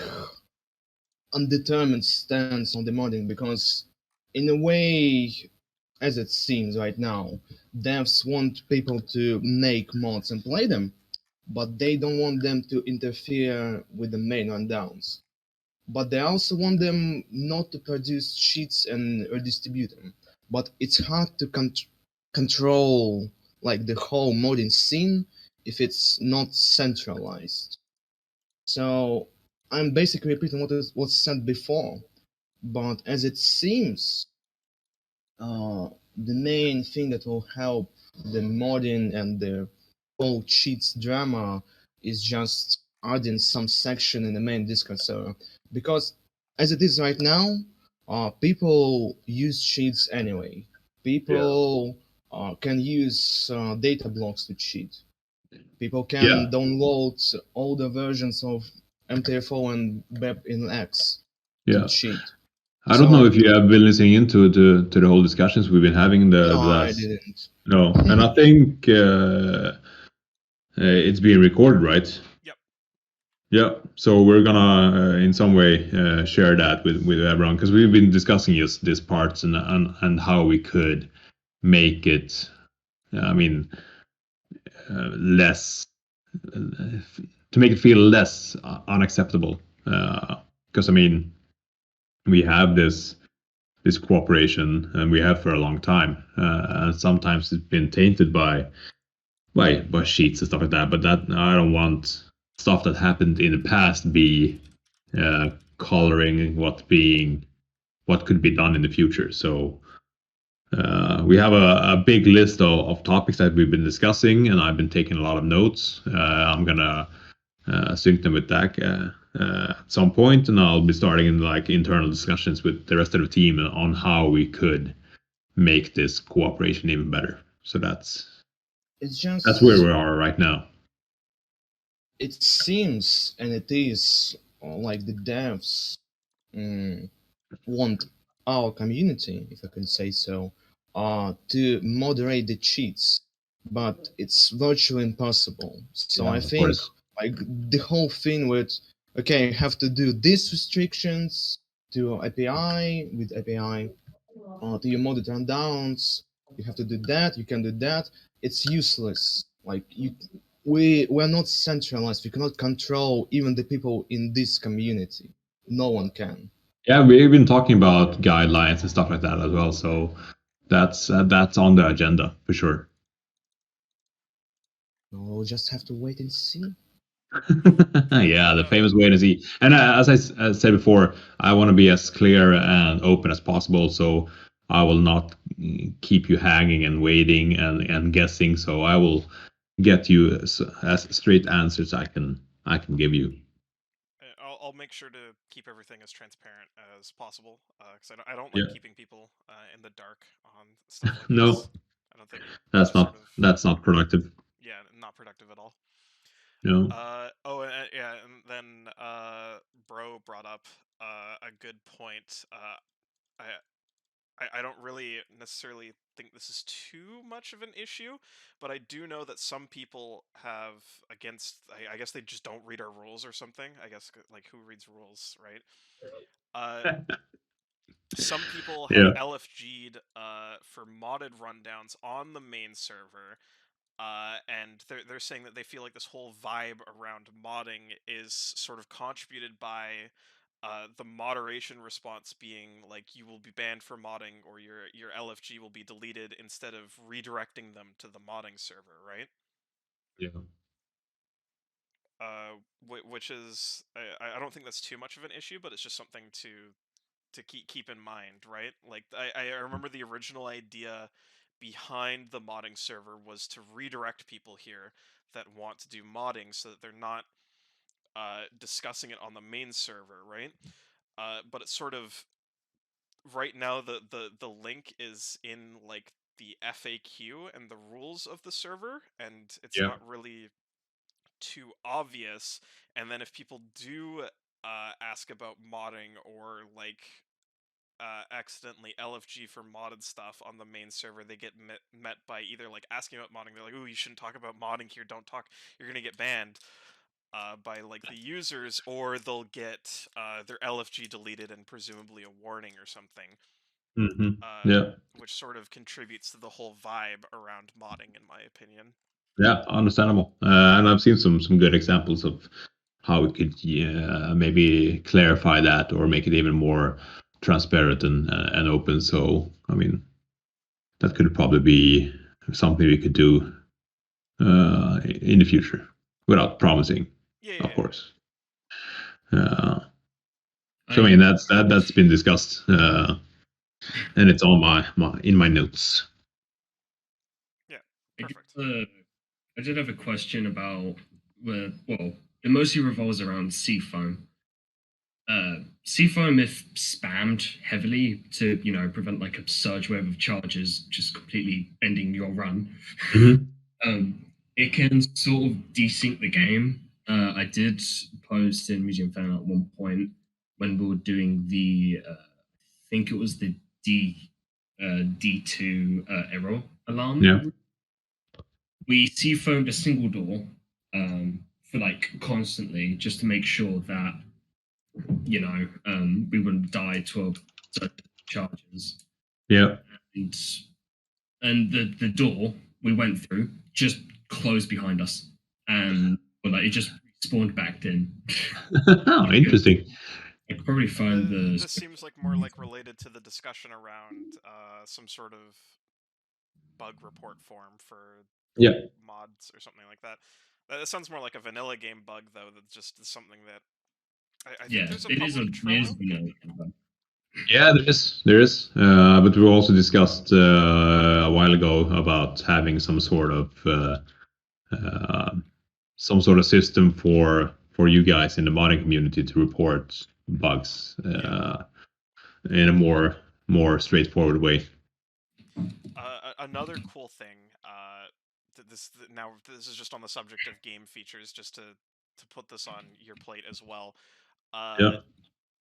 undetermined stance on the modding, because in a way, as it seems right now, devs want people to make mods and play them, but they don't want them to interfere with the main rundowns. But they also want them not to produce cheats and redistribute them. But it's hard to control like the whole modding scene if it's not centralized. So I'm basically repeating what was said before, but as it seems, the main thing that will help the modding and the whole cheats drama is just adding some section in the main Discord server. Because as it is right now, people use cheats anyway. People can use data blocks to cheat. People can download older versions of MTFO and BEP in X to cheat. I don't know if you have been listening into the whole discussions we've been having the last. I didn't. No, and I think it's being recorded, right? Yep. Yeah, so we're gonna in some way share that with everyone, because we've been discussing just these parts and how we could make it. I mean, less to make it feel less unacceptable. Because I mean, we have this cooperation, and we have for a long time, and sometimes it's been tainted by sheets and stuff like that. But that I don't want stuff that happened in the past be coloring what could be done in the future. So we have a big list of topics that we've been discussing, and I've been taking a lot of notes. I'm gonna sync them with Dak at some point, and I'll be starting in like internal discussions with the rest of the team on how we could make this cooperation even better. So that's where we are right now. It seems, and it is, like the devs want our community, if I can say so, to moderate the cheats, but it's virtually impossible. So I think like the whole thing with, okay, you have to do these restrictions to API with API, to your modded rundowns, you have to do that, you can do that. It's useless. Like we're not centralized. We cannot control even the people in this community. No one can. Yeah, we've been talking about guidelines and stuff like that as well. So that's on the agenda for sure. We'll just have to wait and see. Yeah, the famous wait and see. And as I said before, I want to be as clear and open as possible. So I will not keep you hanging and waiting and guessing. So I will get you as straight answers I can give you. I'll make sure to keep everything as transparent as possible, because I don't like keeping people in the dark on stuff like No, this. I don't think that's not productive. Yeah, not productive at all. No. Yeah, and then Bro brought up a good point. I don't really necessarily think this is too much of an issue, but I do know that some people have against. I guess they just don't read our rules or something. I guess like who reads rules, right? Some people have LFG'd for modded rundowns on the main server, and they're saying that they feel like this whole vibe around modding is sort of contributed by the moderation response being like you will be banned for modding or your LFG will be deleted instead of redirecting them to the modding server, right? Yeah. Which is I don't think that's too much of an issue, but it's just something to keep in mind, right? Like I remember the original idea behind the modding server was to redirect people here that want to do modding so that they're not discussing it on the main server, right? But it's sort of right now the link is in like the FAQ and the rules of the server, and it's not really too obvious. And then if people do ask about modding or like accidentally LFG for modded stuff on the main server, they get met by either like asking about modding, they're like, "Ooh, you shouldn't talk about modding here. Don't talk. You're gonna get banned." By like the users, or they'll get their LFG deleted and presumably a warning or something. Yeah. Which sort of contributes to the whole vibe around modding, in my opinion. Yeah, understandable. And I've seen some good examples of how we could maybe clarify that or make it even more transparent and open. So, I mean, that could probably be something we could do in the future without promising, of course. So, I mean, that's been discussed, and it's on my notes. Yeah, perfect. I did have a question about it mostly revolves around Seafoam. Seafoam, if spammed heavily to prevent like a surge wave of charges, just completely ending your run, it can sort of desync the game. I did post in Museum Fan at one point when we were doing the, I think it was the D2 error alarm. Yeah. We Seafoamed a single door for like constantly just to make sure that we wouldn't die to charges. Yeah. And the door we went through just closed behind us, and it just spawned back in. Oh, interesting. I could probably find this seems like more like related to the discussion around some sort of bug report form for mods or something like that. That sounds more like a vanilla game bug, though. That just is something that I think there's a public Trello. Yeah, there is. But we also discussed a while ago about having some sort of system for you guys in the modding community to report bugs in a more straightforward way. Another cool thing. This is just on the subject of game features, just to put this on your plate as well.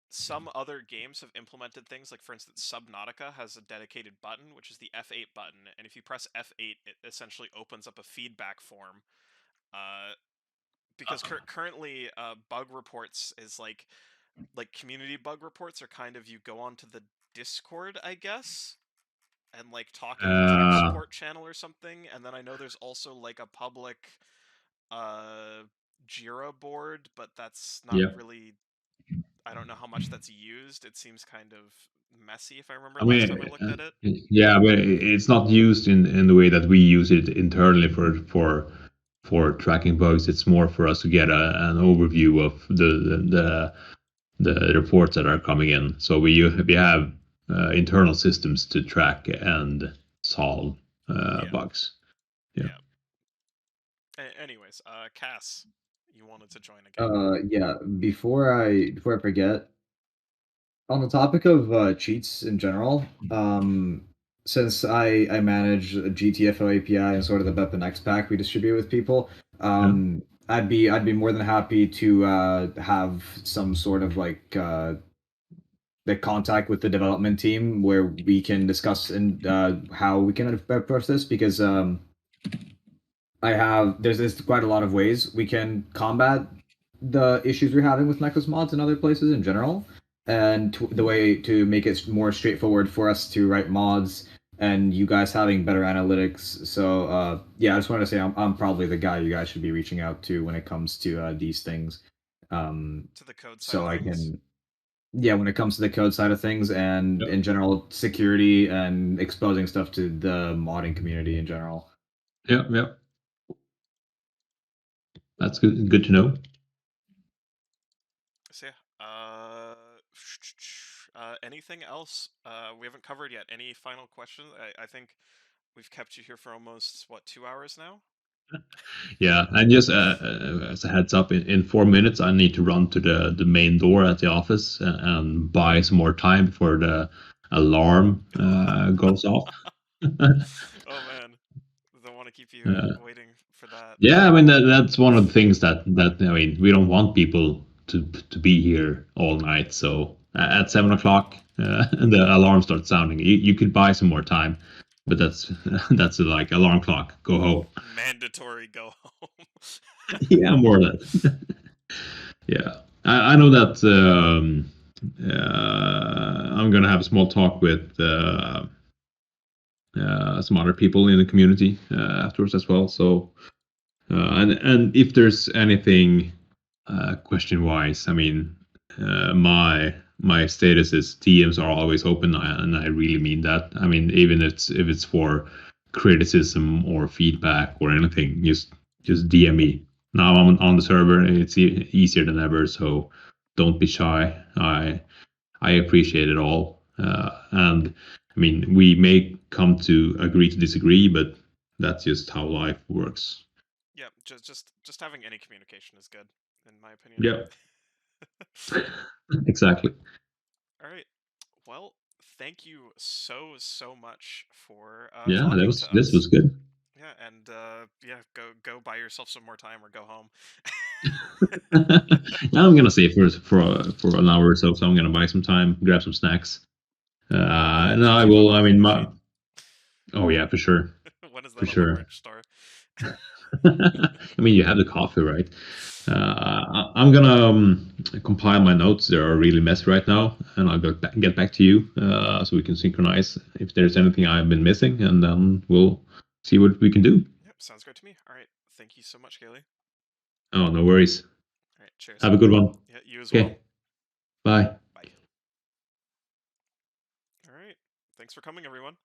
Some other games have implemented things like, for instance, Subnautica has a dedicated button, which is the F8 button, and if you press F8, it essentially opens up a feedback form. Because currently, bug reports is like community bug reports are kind of, you go onto the Discord, I guess, and like talk in the tech support channel or something, and then I know there's also like a public Jira board, but that's not really. I don't know how much that's used. It seems kind of messy if I remember I last time I mean, looked at it. yeah, but it's not used in the way that we use it internally for tracking bugs. It's more for us to get an overview of the reports that are coming in. So we have internal systems to track and solve Yeah. bugs. Yeah. Anyways, Cass, you wanted to join again. Yeah. Before I forget, on the topic of cheats in general, since I manage a GTFO API and sort of the BepInEx pack we distribute with people, I'd be more than happy to have some sort of like the contact with the development team where we can discuss and how we can approach this because there's quite a lot of ways we can combat the issues we're having with Necros mods and other places in general, and the way to make it more straightforward for us to write mods and you guys having better analytics. So yeah, I just wanted to say I'm probably the guy you guys should be reaching out to when it comes to these things. To the code side So of I things. can yeah, when it comes to the code side of things and in general security and exposing stuff to the modding community in general. Yeah. That's good to know. So yeah, anything else we haven't covered yet? Any final questions? I think we've kept you here for almost, what, 2 hours now? Yeah, and just as a heads up, in 4 minutes I need to run to the main door at the office and buy some more time before the alarm goes off. Oh man, don't want to keep you waiting for that. Yeah, I mean that's one of the things that I mean we don't want people to be here all night. So at 7 o'clock, the alarm starts sounding. You could buy some more time, but that's that's like alarm clock. Go home. Mandatory go home. Yeah, more or less. Yeah, I know that I'm gonna have a small talk with some other people in the community afterwards as well. So and if there's anything question wise, I mean, my status is DMs are always open, and I really mean that. I mean, even if it's for criticism or feedback or anything, just DM me. Now I'm on the server; it's easier than ever. So don't be shy. I appreciate it all, and I mean, we may come to agree to disagree, but that's just how life works. Yeah, just having any communication is good, in my opinion. Yeah, exactly. All right. Well, thank you so much for Yeah, talking to this us. was good. Yeah, and yeah, go buy yourself some more time or go home. Now I'm gonna stay for an hour or so. So I'm gonna buy some time, grab some snacks, and I GTFO will. I coffee mean, machine. oh yeah, for sure, When is for that on the sure. merch store? I mean, you have the coffee, right? I'm gonna compile my notes. They are really messy right now, and I'll get back to you so we can synchronize if there's anything I've been missing, and then we'll see what we can do. Yep, sounds great to me. All right, thank you so much, Calle. Oh, no worries. All right, cheers. Have a good one. Yeah, you as well. Okay. Bye. Bye. All right, thanks for coming, everyone.